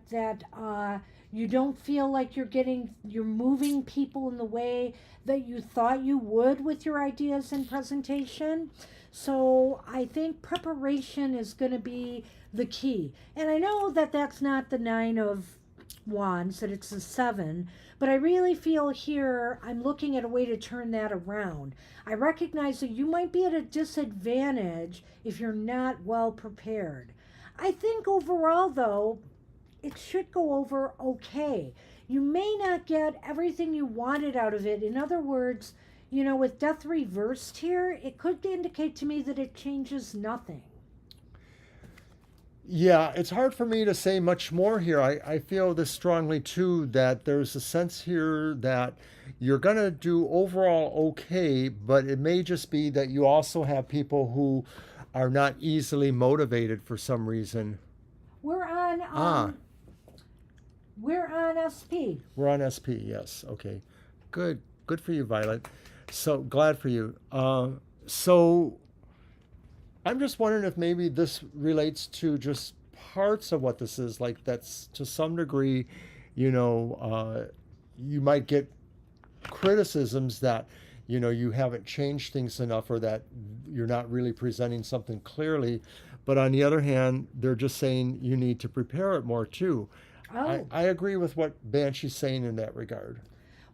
B: you don't feel like you're moving people in the way that you thought you would with your ideas and presentation. So I think preparation is going to be the key. And I know that that's not the Nine of Wands, that it's a 7, but I really feel here I'm looking at a way to turn that around. I recognize that you might be at a disadvantage if you're not well prepared. I think overall, though, it should go over okay. You may not get everything you wanted out of it. In other words, you know, with death reversed here, it could indicate to me that it changes nothing.
A: Yeah, it's hard for me to say much more here. I feel this strongly too that there's a sense here that you're going to do overall okay, but it may just be that you also have people who are not easily motivated for some reason.
B: We're on we're on SP.
A: We're on SP, yes. Okay. Good. Good for you, Violet. So glad for you. So I'm just wondering if maybe this relates to just parts of what this is. Like that's to some degree, you know, you might get criticisms that, you know, you haven't changed things enough or that you're not really presenting something clearly. But on the other hand, they're just saying you need to prepare it more too.
B: Oh.
A: I agree with what Banshee's saying in that regard.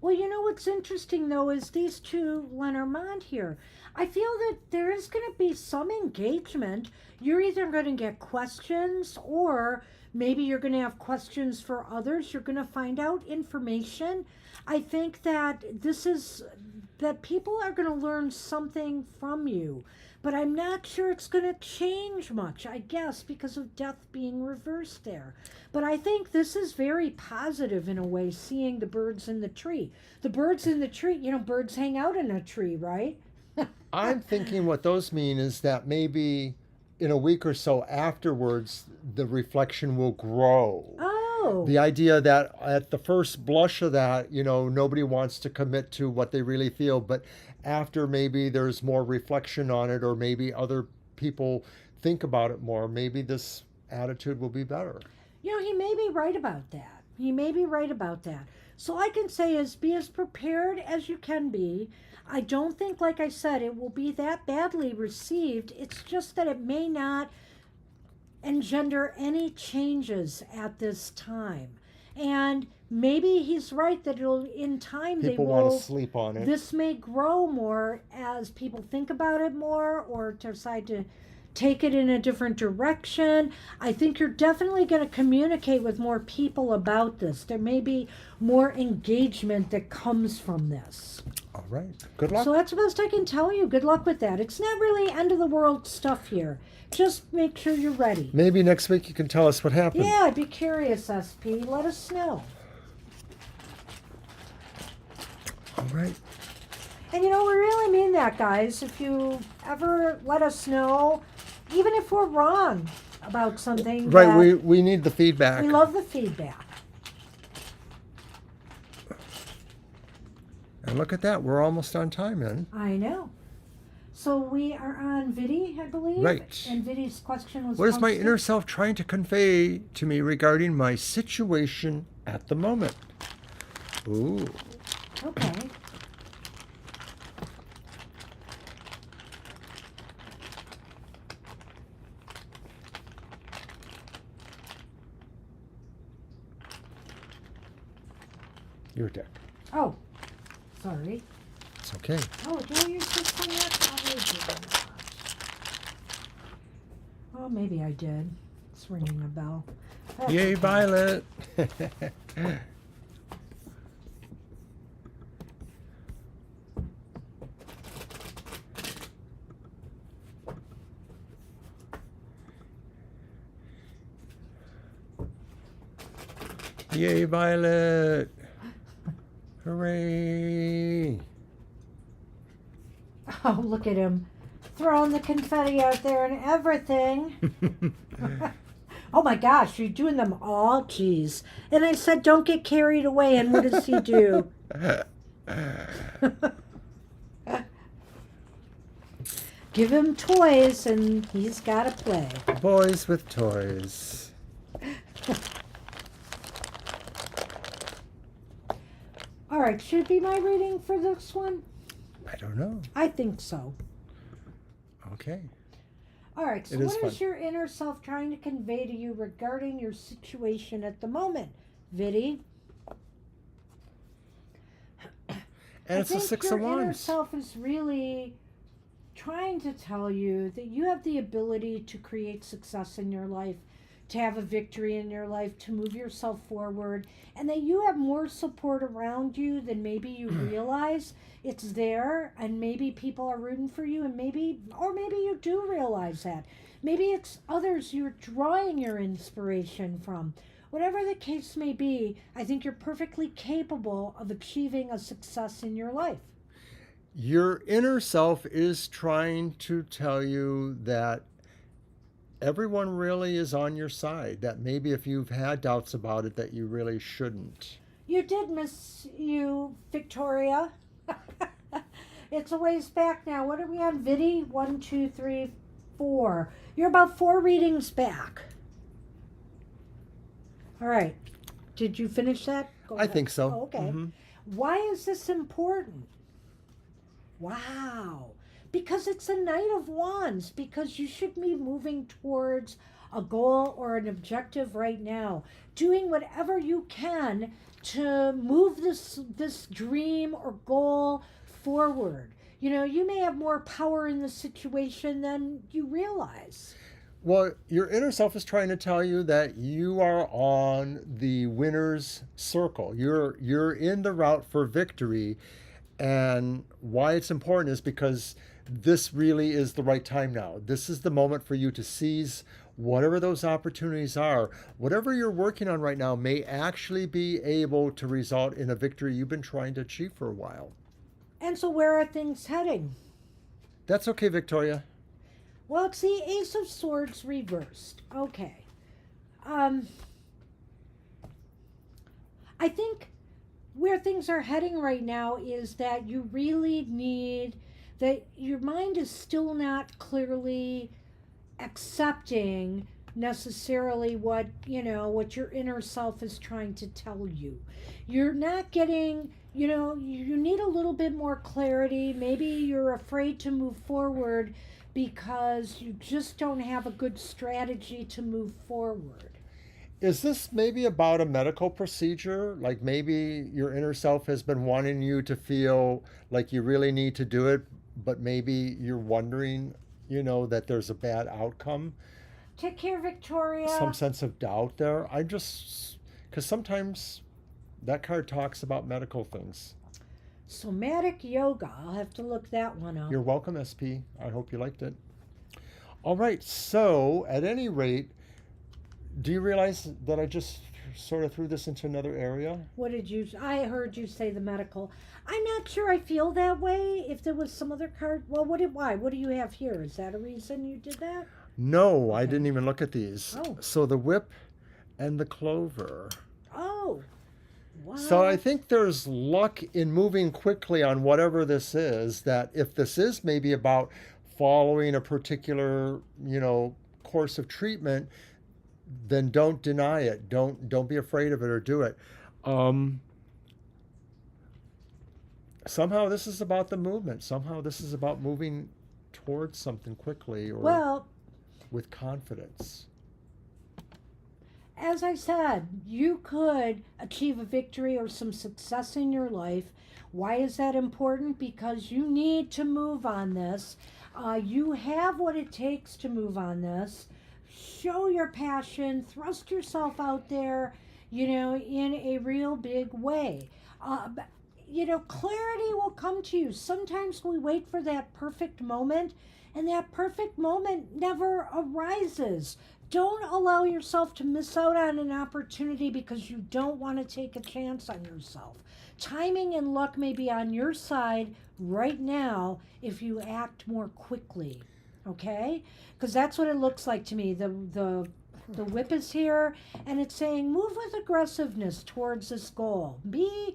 B: Well, you know what's interesting though is these two Lenormand here. I feel that there is going to be some engagement. You're either going to get questions or maybe you're going to have questions for others. You're going to find out information. I think that that people are going to learn something from you. But I'm not sure it's going to change much, I guess, because of death being reversed there. But I think this is very positive in a way, seeing the birds in the tree. The birds in the tree, you know, birds hang out in a tree, right?
A: I'm thinking what those mean is that maybe in a week or so afterwards, the reflection will grow.
B: Oh.
A: The idea that at the first blush of that, you know, nobody wants to commit to what they really feel, but after maybe there's more reflection on it, or maybe other people think about it more, maybe this attitude will be better.
B: You know, he may be right about that. He may be right about that. So all I can say is be as prepared as you can be. I don't think, like I said, it will be that badly received. It's just that it may not engender any changes at this time. And maybe he's right that it'll, in time,
A: People
B: they
A: want
B: will.
A: to sleep on it.
B: This may grow more as people think about it more or decide to take it in a different direction. I think you're definitely going to communicate with more people about this. There may be more engagement that comes from this.
A: All right. Good luck.
B: So that's the best I can tell you. Good luck with that. It's not really end of the world stuff here. Just make sure you're ready.
A: Maybe next week you can tell us what happened.
B: Yeah, I'd be curious, SP. Let us know.
A: All right.
B: And you know, we really mean that, guys. If you ever let us know, even if we're wrong about something.
A: Right, we need the feedback.
B: We love the feedback.
A: And look at that, we're almost on time then.
B: I know. So we are on Viddy, I believe.
A: Right.
B: And Viddy's question was,
A: What is my
B: posted.
A: inner self trying to convey to me regarding my situation at the moment? Ooh.
B: Okay.
A: Your deck.
B: Oh, sorry.
A: It's okay.
B: Oh, do I use this one yet? Probably didn't. Oh, maybe I did. It's ringing a bell. That's
A: Yay,
B: okay.
A: Violet. Yay, Violet. Hooray.
B: Oh, look at him. Throwing the confetti out there and everything. Oh my gosh, you're doing them all? Jeez. And I said, don't get carried away. And what does he do? Give him toys and he's got to play.
A: Boys with toys.
B: All right, should it be my reading for this one?
A: I don't know.
B: I think so.
A: Okay.
B: All right, so
A: It is
B: what
A: fun.
B: is your inner self trying to convey to you regarding your situation at the moment, Viddy?
A: And it's a Six of
B: your inner
A: Wands.
B: self is really trying to tell you that you have the ability to create success in your life, to have a victory in your life, to move yourself forward, and that you have more support around you than maybe you realize. It's there, and maybe people are rooting for you, and maybe you do realize that. Maybe it's others you're drawing your inspiration from. Whatever the case may be, I think you're perfectly capable of achieving a success in your life.
A: Your inner self is trying to tell you that everyone really is on your side, that maybe if you've had doubts about it, that you really shouldn't.
B: You did miss you, Victoria. It's a ways back now. What are we on, Viddy? 1, 2, 3, 4. You're about 4 readings back. All right. Did you finish that? Go
A: I
B: ahead.
A: think so.
B: Oh, okay.
A: Mhm.
B: Why is this important? Wow. Because it's a Knight of Wands. Because you should be moving towards a goal or an objective right now. Doing whatever you can to move this dream or goal forward. You know, you may have more power in the situation than you realize.
A: Well, your inner self is trying to tell you that you are on the winner's circle. You're in the route for victory. And why it's important is because this really is the right time now. This is the moment for you to seize whatever those opportunities are. Whatever you're working on right now may actually be able to result in a victory you've been trying to achieve for a while.
B: And so where are things heading?
A: That's okay, Victoria.
B: Well, it's the Ace of Swords reversed. Okay. I think where things are heading right now is that you really need that your mind is still not clearly accepting necessarily what what your inner self is trying to tell you. You're not getting, you need a little bit more clarity. Maybe you're afraid to move forward because you just don't have a good strategy to move forward.
A: Is this maybe about a medical procedure? Like maybe your inner self has been wanting you to feel like you really need to do it, but maybe you're wondering, that there's a bad outcome,
B: Take care,
A: some
B: Victoria.
A: sense of doubt there. Because sometimes that card talks about medical things.
B: Somatic yoga. I'll have to look that one up.
A: You're welcome, SP. I hope you liked it. All right, so at any rate, do you realize that I just sort of threw this into another area?
B: What did you? I heard you say the medical. I'm not sure I feel that way. If there was some other card, well, why? What do you have here? Is that a reason you did that?
A: No, I
B: Okay.
A: didn't even look at these.
B: Oh.
A: So the whip and the clover.
B: Oh,
A: So I
B: what?
A: think there's luck in moving quickly on whatever this is, that if this is maybe about following a particular, course of treatment, then don't deny it. Don't be afraid of it or do it. Um, Somehow this is about the movement. Somehow this is about moving towards something quickly or
B: Well,
A: with confidence.
B: as I said, you could achieve a victory or some success in your life. Why is that important? Because you need to move on this. You have what it takes to move on this. Show your passion, thrust yourself out there, in a real big way. Clarity will come to you. Sometimes we wait for that perfect moment, and that perfect moment never arises. Don't allow yourself to miss out on an opportunity because you don't want to take a chance on yourself. Timing and luck may be on your side right now if you act more quickly. Okay? Because that's what it looks like to me. The whip is here, and it's saying move with aggressiveness towards this goal. Be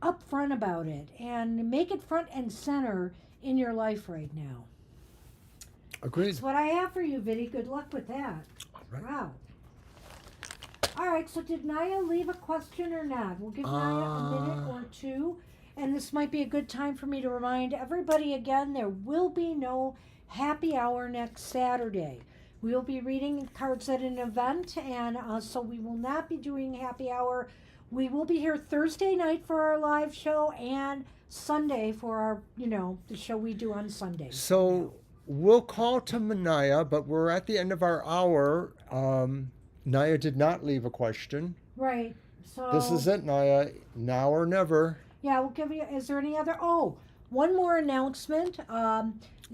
B: upfront about it and make it front and center in your life right now.
A: Agreed.
B: That's what I have for you, Viddy. Good luck with that.
A: All right.
B: Wow. All right, so did Naya leave a question or not? We'll give Naya a minute or two. And this might be a good time for me to remind everybody again, there will be no happy hour next Saturday. We will be reading cards at an event, and so we will not be doing happy hour. We will be here Thursday night for our live show and Sunday for our, the show we do on Sundays.
A: So we'll call to Manaya, but we're at the end of our hour. Naya did not leave a question.
B: Right. So
A: This is it, Naya. Now or never.
B: yeah, we'll give you. Is there any other? Oh, one more announcement.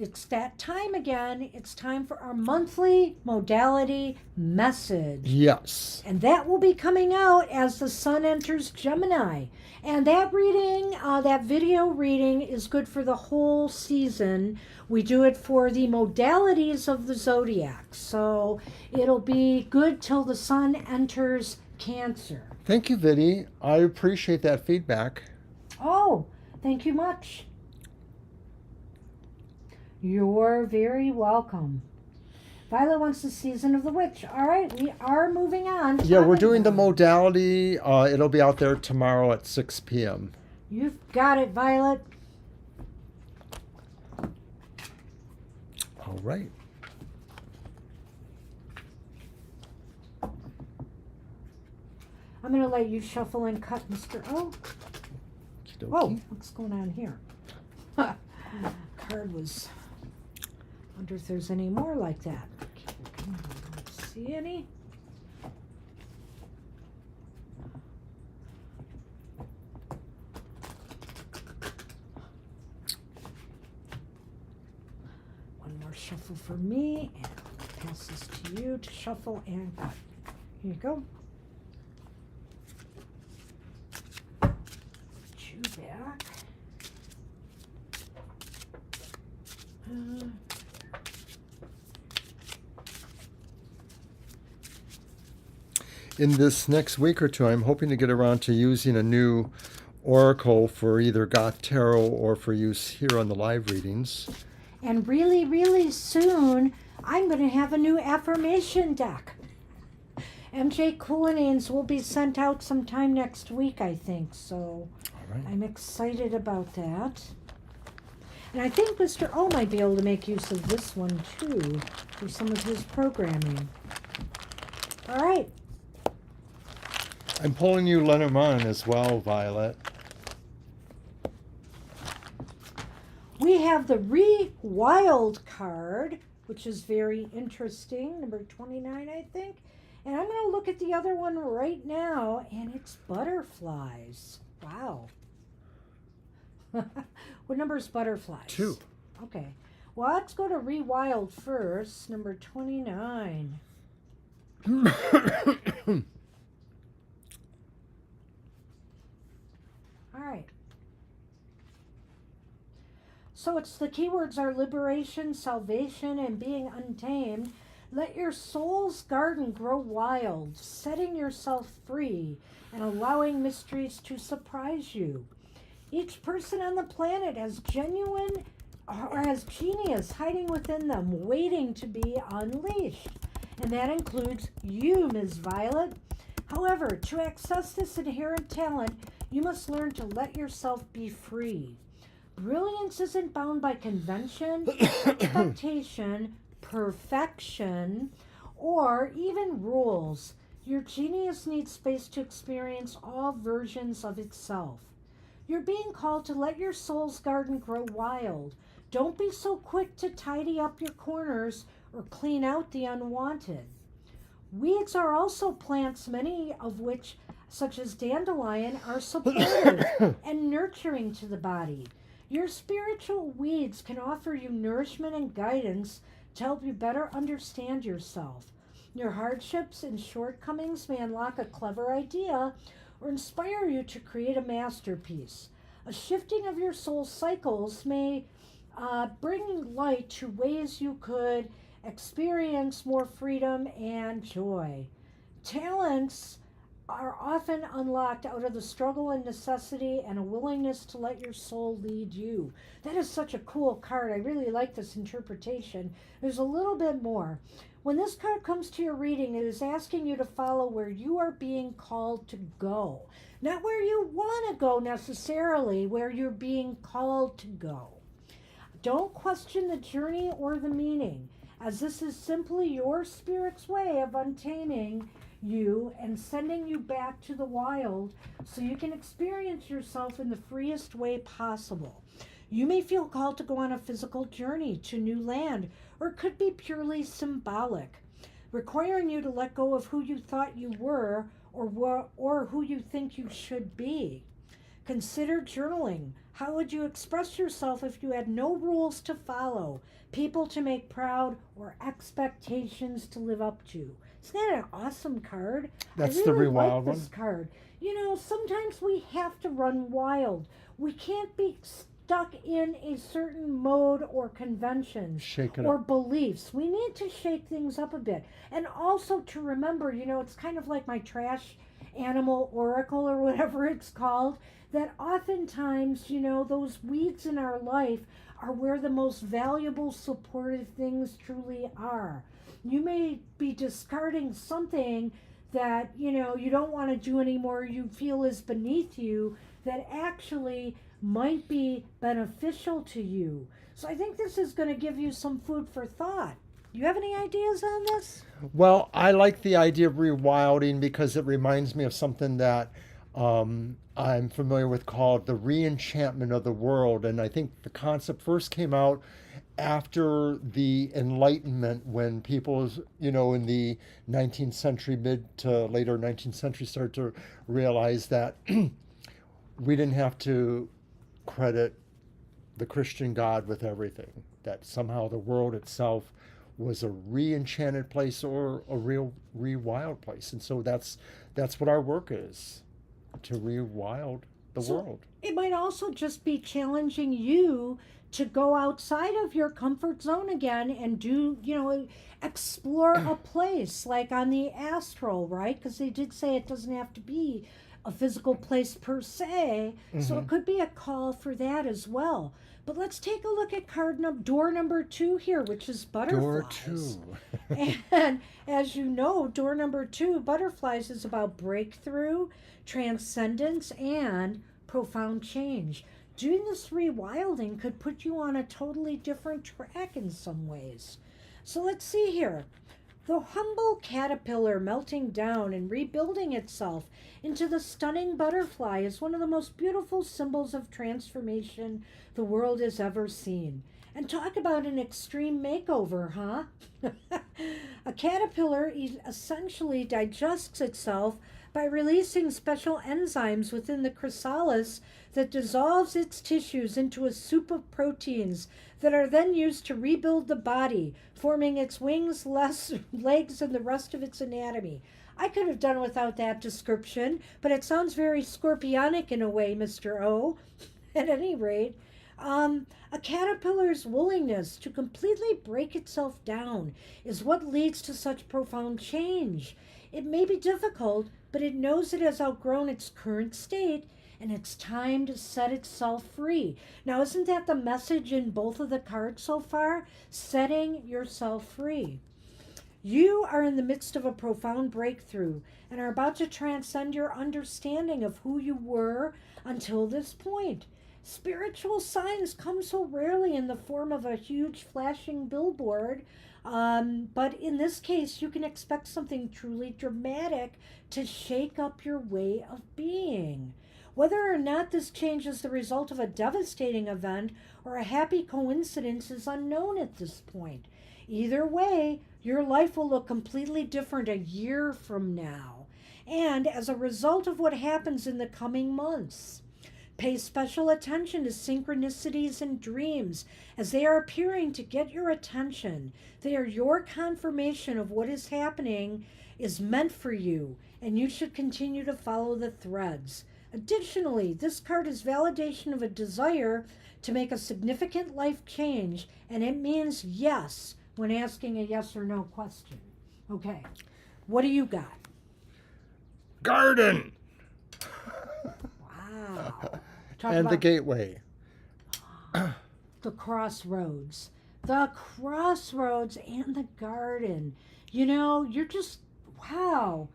B: It's that time again. It's time for our monthly modality message.
A: Yes.
B: And that will be coming out as the sun enters Gemini. And that reading, that video reading, is good for the whole season. We do it for the modalities of the zodiac. So it'll be good till the sun enters Cancer.
A: Thank you, Viddy. I appreciate that feedback.
B: Oh, thank you much. You're very welcome. Violet wants the Season of the Witch. All right, we are moving on.
A: Yeah, we're
B: Talking
A: doing the
B: about it.
A: modality. It'll be out there tomorrow at 6 p.m.
B: You've got it, Violet.
A: All right.
B: I'm going to let you shuffle and cut, Mr. O.
A: Okey-dokey.
B: Whoa, what's going on here? Card was. Wonder if there's any more like that. I don't see any. One more shuffle for me, and I'll pass this to you to shuffle and cut. Here you go. Put you back.
A: In this next week or two, I'm hoping to get around to using a new oracle for either Goth Tarot or for use here on the live readings.
B: And really, really soon, I'm going to have a new affirmation deck. MJ Coulinines will be sent out sometime next week, I think. So
A: All right.
B: I'm excited about that. And I think Mr. O might be able to make use of this one too for some of his programming. All right.
A: I'm pulling you Lenormand as well, Violet.
B: We have the Rewild card, which is very interesting, number 29, I think. And I'm going to look at the other one right now, and it's butterflies. Wow. What number is butterflies?
A: 2.
B: Okay. Well, let's go to Rewild first, number 29. All right. So the keywords are liberation, salvation, and being untamed. Let your soul's garden grow wild, setting yourself free and allowing mysteries to surprise you. Each person on the planet has genuine or has genius hiding within them, waiting to be unleashed. And that includes you, Ms. Violet. However, to access this inherent talent, you must learn to let yourself be free. Brilliance isn't bound by convention, expectation, perfection, or even rules. Your genius needs space to experience all versions of itself. You're being called to let your soul's garden grow wild. Don't be so quick to tidy up your corners or clean out the unwanted. Weeds are also plants, many of which, such as dandelion, are supportive and nurturing to the body. Your spiritual weeds can offer you nourishment and guidance to help you better understand yourself. Your hardships and shortcomings may unlock a clever idea or inspire you to create a masterpiece. A shifting of your soul cycles may bring light to ways you could experience more freedom and joy. Talents are often unlocked out of the struggle and necessity and a willingness to let your soul lead you. That is such a cool card. I really like this interpretation. There's a little bit more. When this card comes to your reading, it is asking you to follow where you are being called to go. Not where you want to go necessarily, where you're being called to go. Don't question the journey or the meaning, as this is simply your spirit's way of untaming you and sending you back to the wild so you can experience yourself in the freest way possible. You may feel called to go on a physical journey to new land, or it could be purely symbolic, requiring you to let go of who you thought you were or who you think you should be. Consider journaling. How would you express yourself if you had no rules to follow, people to make proud, or expectations to live up to? Isn't that an awesome card?
A: That's
B: I
A: the
B: really
A: Rewild
B: like this
A: one?
B: card. You know, sometimes we have to run wild. We can't be stuck in a certain mode or conventions
A: Shake it
B: or
A: up.
B: beliefs. We need to shake things up a bit. And also to remember, you know, it's kind of like my trash animal oracle or whatever it's called, that oftentimes, you know, those weeds in our life are where the most valuable supportive things truly are. You may be discarding something that, you know, you don't want to do anymore, you feel is beneath you, that actually might be beneficial to you. So I think this is going to give you some food for thought. Do you have any ideas on this?
A: Well, I like the idea of rewilding because it reminds me of something that I'm familiar with called the re-enchantment of the world. And I think the concept first came out after the Enlightenment, when people, you know, in the 19th century, mid to later 19th century, started to realize that we didn't have to credit the Christian God with everything, that somehow the world itself was a re-enchanted place or a real re-wild place. And so that's what our work is, to re-wild the world.
B: It might also just be challenging you to go outside of your comfort zone again and do, you know, explore a place like on the astral, right? Because they did say it doesn't have to be a physical place per se, so
A: Mm-hmm.
B: it could be a call for that as well. But let's take a look at door number 2 here, which is
A: Door
B: butterflies.
A: 2.
B: And as you know, door number 2, butterflies, is about breakthrough, transcendence, and profound change. Doing this rewilding could put you on a totally different track in some ways. So let's see here. The humble caterpillar melting down and rebuilding itself into the stunning butterfly is one of the most beautiful symbols of transformation the world has ever seen. And talk about an extreme makeover, huh? A caterpillar essentially digests itself by releasing special enzymes within the chrysalis that dissolves its tissues into a soup of proteins that are then used to rebuild the body, forming its wings, legs, and the rest of its anatomy. I could have done without that description, but it sounds very scorpionic in a way, Mr. O. At any rate, a caterpillar's willingness to completely break itself down is what leads to such profound change. It may be difficult, but it knows it has outgrown its current state and it's time to set itself free. Now, isn't that the message in both of the cards so far? Setting yourself free. You are in the midst of a profound breakthrough and are about to transcend your understanding of who you were until this point. Spiritual signs come so rarely in the form of a huge flashing billboard, but in this case, you can expect something truly dramatic to shake up your way of being. Whether or not this change is the result of a devastating event or a happy coincidence is unknown at this point. Either way, your life will look completely different a year from now, and as a result of what happens in the coming months. Pay special attention to synchronicities and dreams as they are appearing to get your attention. They are your confirmation of what is happening is meant for you, and you should continue to follow the threads. Additionally, this card is validation of a desire to make a significant life change, and it means yes when asking a yes or no question. Okay, what do you got?
A: Garden
B: Wow. Talk
A: and the
B: about
A: gateway.
B: the crossroads. The crossroads and the garden. You know, you're just, wow.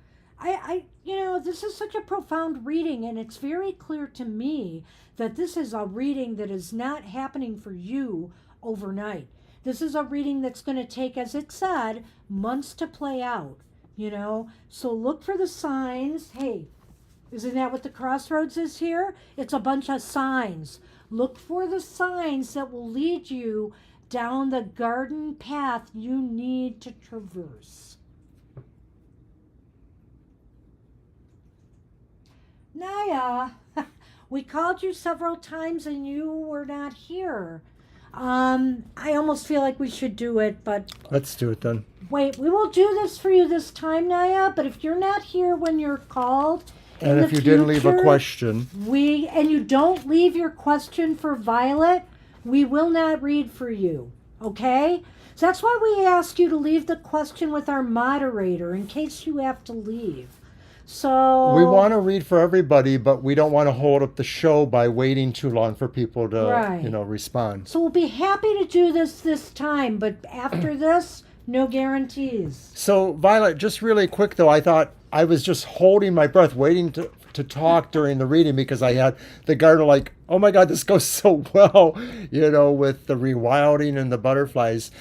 B: This is such a profound reading, and it's very clear to me that this is a reading that is not happening for you overnight. This is a reading that's going to take, as it said, months to play out, you know? So look for the signs. Hey, isn't that what the crossroads is here? It's a bunch of signs. Look for the signs that will lead you down the garden path you need to traverse. Naya, we called you several times and you were not here. I almost feel like we should do it, but
A: Let's do it then.
B: wait, we will do this for you this time, Naya, but if you're not here when you're called,
A: And
B: in
A: if
B: the
A: you didn't leave a
B: future,
A: question,
B: and you don't leave your question for Violet, we will not read for you. Okay? So that's why we ask you to leave the question with our moderator in case you have to leave. So
A: we want to read for everybody, but we don't want to hold up the show by waiting too long for people to,
B: Right.
A: respond.
B: So we'll be happy to do this time, but after this, no guarantees.
A: So, Violet, just really quick though, I thought I was just holding my breath, waiting to talk during the reading because I had the garden like, oh my God, this goes so well, with the rewilding and the butterflies.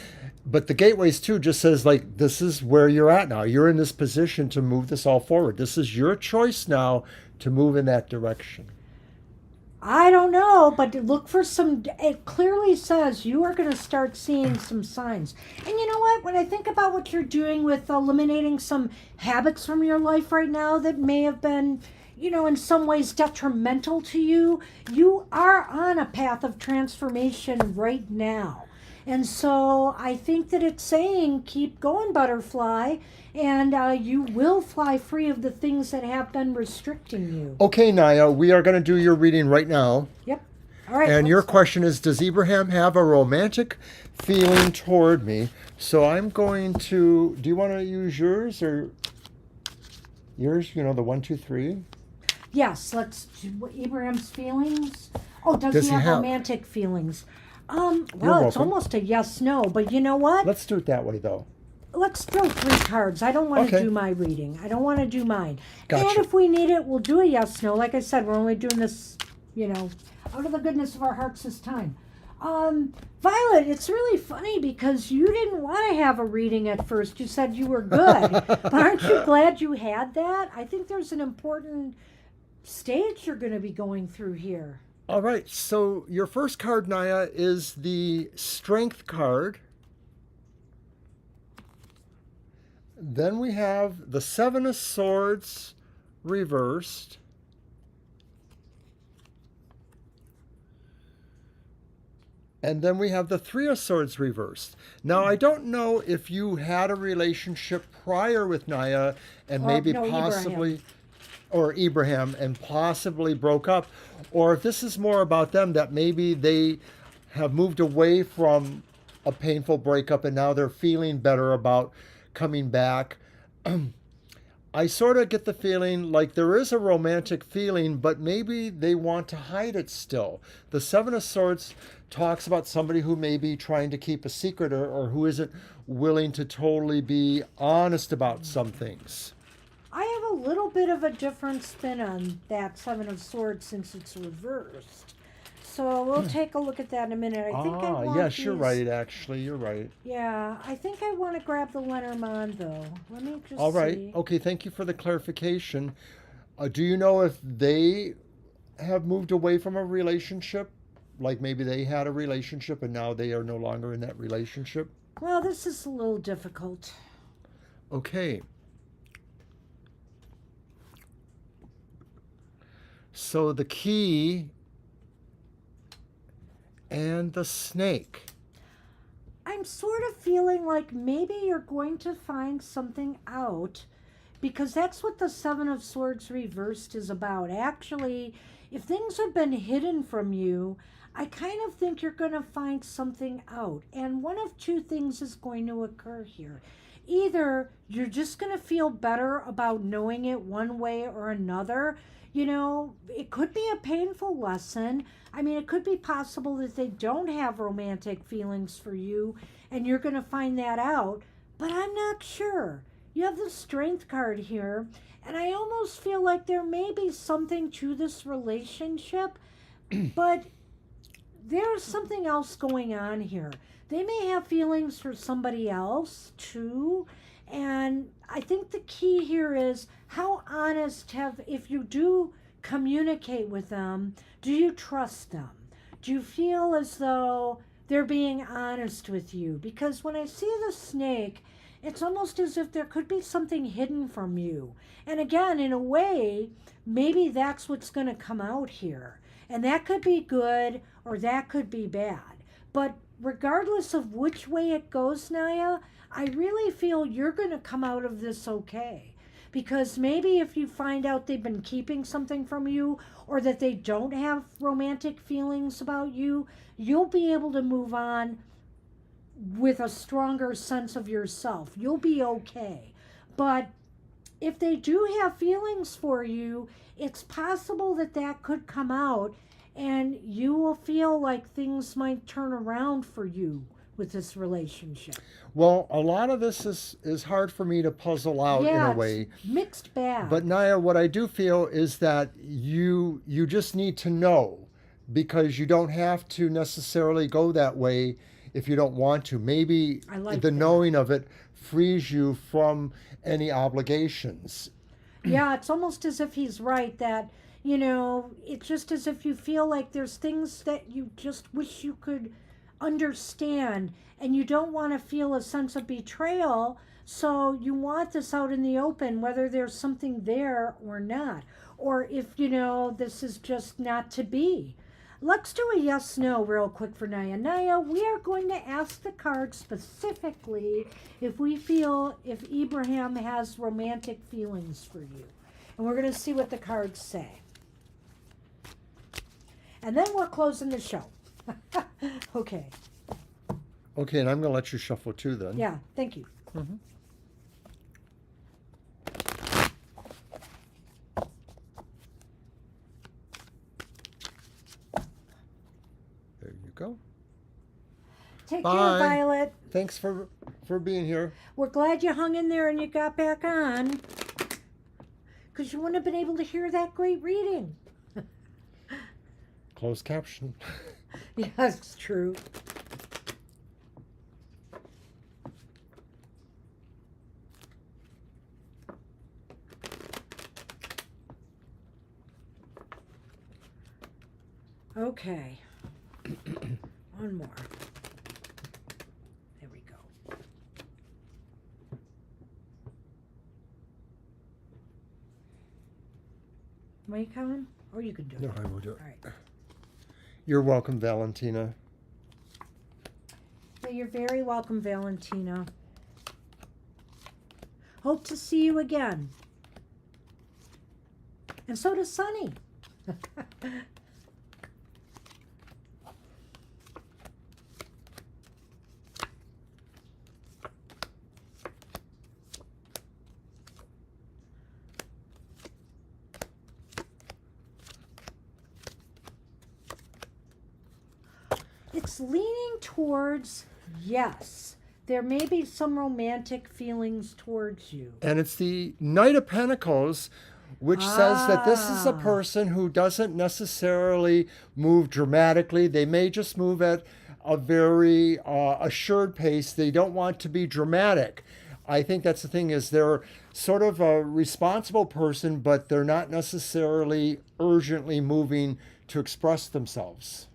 A: But the gateways too just says like, this is where you're at now. You're in this position to move this all forward. This is your choice now to move in that direction.
B: I don't know, but look for some. It clearly says you are going to start seeing some signs. And you know what? When I think about what you're doing with eliminating some habits from your life right now that may have been, in some ways detrimental to you, you are on a path of transformation right now. And so I think that it's saying, keep going, butterfly, and you will fly free of the things that have been restricting you.
A: Okay, Naya, we are going to do your reading right now.
B: Yep. All right.
A: And your question is, does Abraham have a romantic feeling toward me? So I'm going to, do you want to use yours or yours, the 1, 2, 3?
B: Yes, let's. Abraham's feelings. Oh, does
A: Does
B: he
A: he
B: have
A: have-
B: romantic feelings?
A: You're
B: Well, it's
A: welcome.
B: almost a yes/no. But you know what?
A: Let's do it that way, though.
B: Let's throw 3 cards. I don't want to
A: Okay.
B: do my reading. I don't want to do mine.
A: Gotcha.
B: And if we need it, we'll do a yes/no. Like I said, we're only doing this, out of the goodness of our hearts this time. Violet, it's really funny because you didn't want to have a reading at first. You said you were good. But aren't you glad you had that? I think there's an important stage you're going to be going through here.
A: All right, so your first card, Naya, is the Strength card. Then we have the Seven of Swords reversed. And then we have the Three of Swords reversed. Now, I don't know if you had a relationship prior with Naya and maybe
B: no,
A: possibly, or Ibrahim, and possibly broke up, or if this is more about them, that maybe they have moved away from a painful breakup and now they're feeling better about coming back. I sort of get the feeling like there is a romantic feeling, but maybe they want to hide it still. The Seven of Swords talks about somebody who may be trying to keep a secret or who isn't willing to totally be honest about some things.
B: I have a little bit of a different spin on that Seven of Swords since it's reversed. So we'll take a look at that in a minute. I think I want
A: yes, you're
B: these-
A: right, actually. You're right.
B: Yeah, I think I want to grab the Lenormand though. Let me just
A: All right.
B: see.
A: Okay, thank you for the clarification. Do you know if they have moved away from a relationship? Like maybe they had a relationship and now they are no longer in that relationship?
B: Well, this is a little difficult.
A: Okay. So the key and the snake.
B: I'm sort of feeling like maybe you're going to find something out because that's what the Seven of Swords reversed is about. Actually, if things have been hidden from you, I kind of think you're going to find something out. And one of two things is going to occur here. Either you're just going to feel better about knowing it one way or another. It could be a painful lesson. I mean, it could be possible that they don't have romantic feelings for you and you're going to find that out, but I'm not sure. You have the Strength card here, and I almost feel like there may be something to this relationship, but there's something else going on here. They may have feelings for somebody else too, and I think the key here is how honest if you do communicate with them, do you trust them? Do you feel as though they're being honest with you? Because when I see the snake, it's almost as if there could be something hidden from you. And again, in a way, maybe that's what's going to come out here. And that could be good or that could be bad. But regardless of which way it goes, Naya, I really feel you're going to come out of this okay. Because maybe if you find out they've been keeping something from you or that they don't have romantic feelings about you, you'll be able to move on with a stronger sense of yourself. You'll be okay. But if they do have feelings for you, it's possible that that could come out and you will feel like things might turn around for you with this relationship.
A: Well, a lot of this is hard for me to puzzle out in a way.
B: It's mixed bag.
A: But Naya, what I do feel is that you just need to know, because you don't have to necessarily go that way if you don't want to. Maybe
B: I like
A: the
B: that.
A: knowing of it frees you from any obligations.
B: Yeah, it's almost as if he's right that, it's just as if you feel like there's things that you just wish you could understand and you don't want to feel a sense of betrayal, so you want this out in the open, whether there's something there or not, or if this is just not to be. Let's do a yes no real quick for Naya. Naya, we are going to ask the card specifically if we feel if Ibrahim has romantic feelings for you, and we're going to see what the cards say, and then we're closing the show. Okay.
A: Okay, and I'm going to let you shuffle too then.
B: Yeah, thank you.
A: Mhm.
B: Take
A: Bye.
B: care, Violet.
A: Thanks for being here.
B: We're glad you hung in there and you got back on, because you wouldn't have been able to hear that great reading.
A: Closed caption.
B: Yeah, it's true. Okay. One more. There we go. Are you coming? Or you can do it.
A: No, I will do it.
B: All right.
A: You're welcome, Valentina.
B: Yeah, you're very welcome, Valentina. Hope to see you again. And so does Sunny. It's leaning towards yes. There may be some romantic feelings towards you.
A: And it's the Knight of Pentacles, which says that this is a
B: Ah.
A: person who doesn't necessarily move dramatically. They may just move at a very assured pace. They don't want to be dramatic. I think that's the thing, is they're sort of a responsible person, but they're not necessarily urgently moving to express themselves.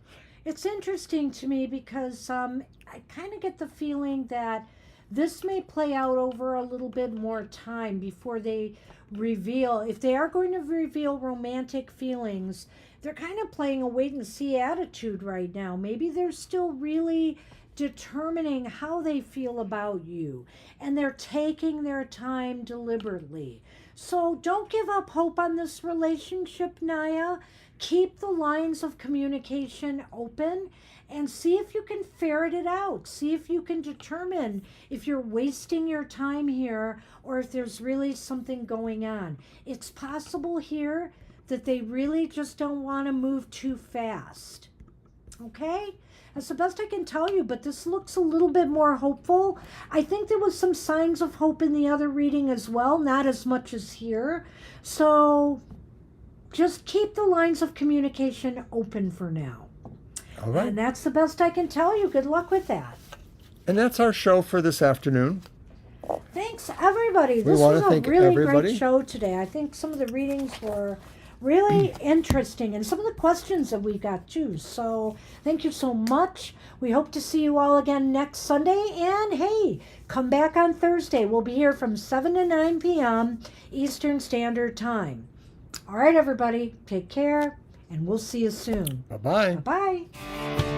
B: It's interesting to me because I kind of get the feeling that this may play out over a little bit more time before they reveal. If they are going to reveal romantic feelings, they're kind of playing a wait and see attitude right now. Maybe they're still really determining how they feel about you, and they're taking their time deliberately. So don't give up hope on this relationship, Naya. Keep the lines of communication open and see if you can ferret it out. See if you can determine if you're wasting your time here or if there's really something going on. It's possible here that they really just don't want to move too fast. Okay? That's the best I can tell you, but this looks a little bit more hopeful. I think there was some signs of hope in the other reading as well, not as much as here. So just keep the lines of communication open for now.
A: All right.
B: And that's the best I can tell you. Good luck with that.
A: And that's our show for this afternoon.
B: Thanks, everybody. This
A: wanna
B: was a
A: thank
B: really
A: everybody.
B: great show today. I think some of the readings were really interesting, and some of the questions that we got too. So thank you so much. We hope to see you all again next Sunday. And hey, come back on Thursday. We'll be here from 7 to 9 p.m. Eastern Standard Time. All right, everybody, take care, and we'll see you soon.
A: Bye-bye.
B: Bye-bye.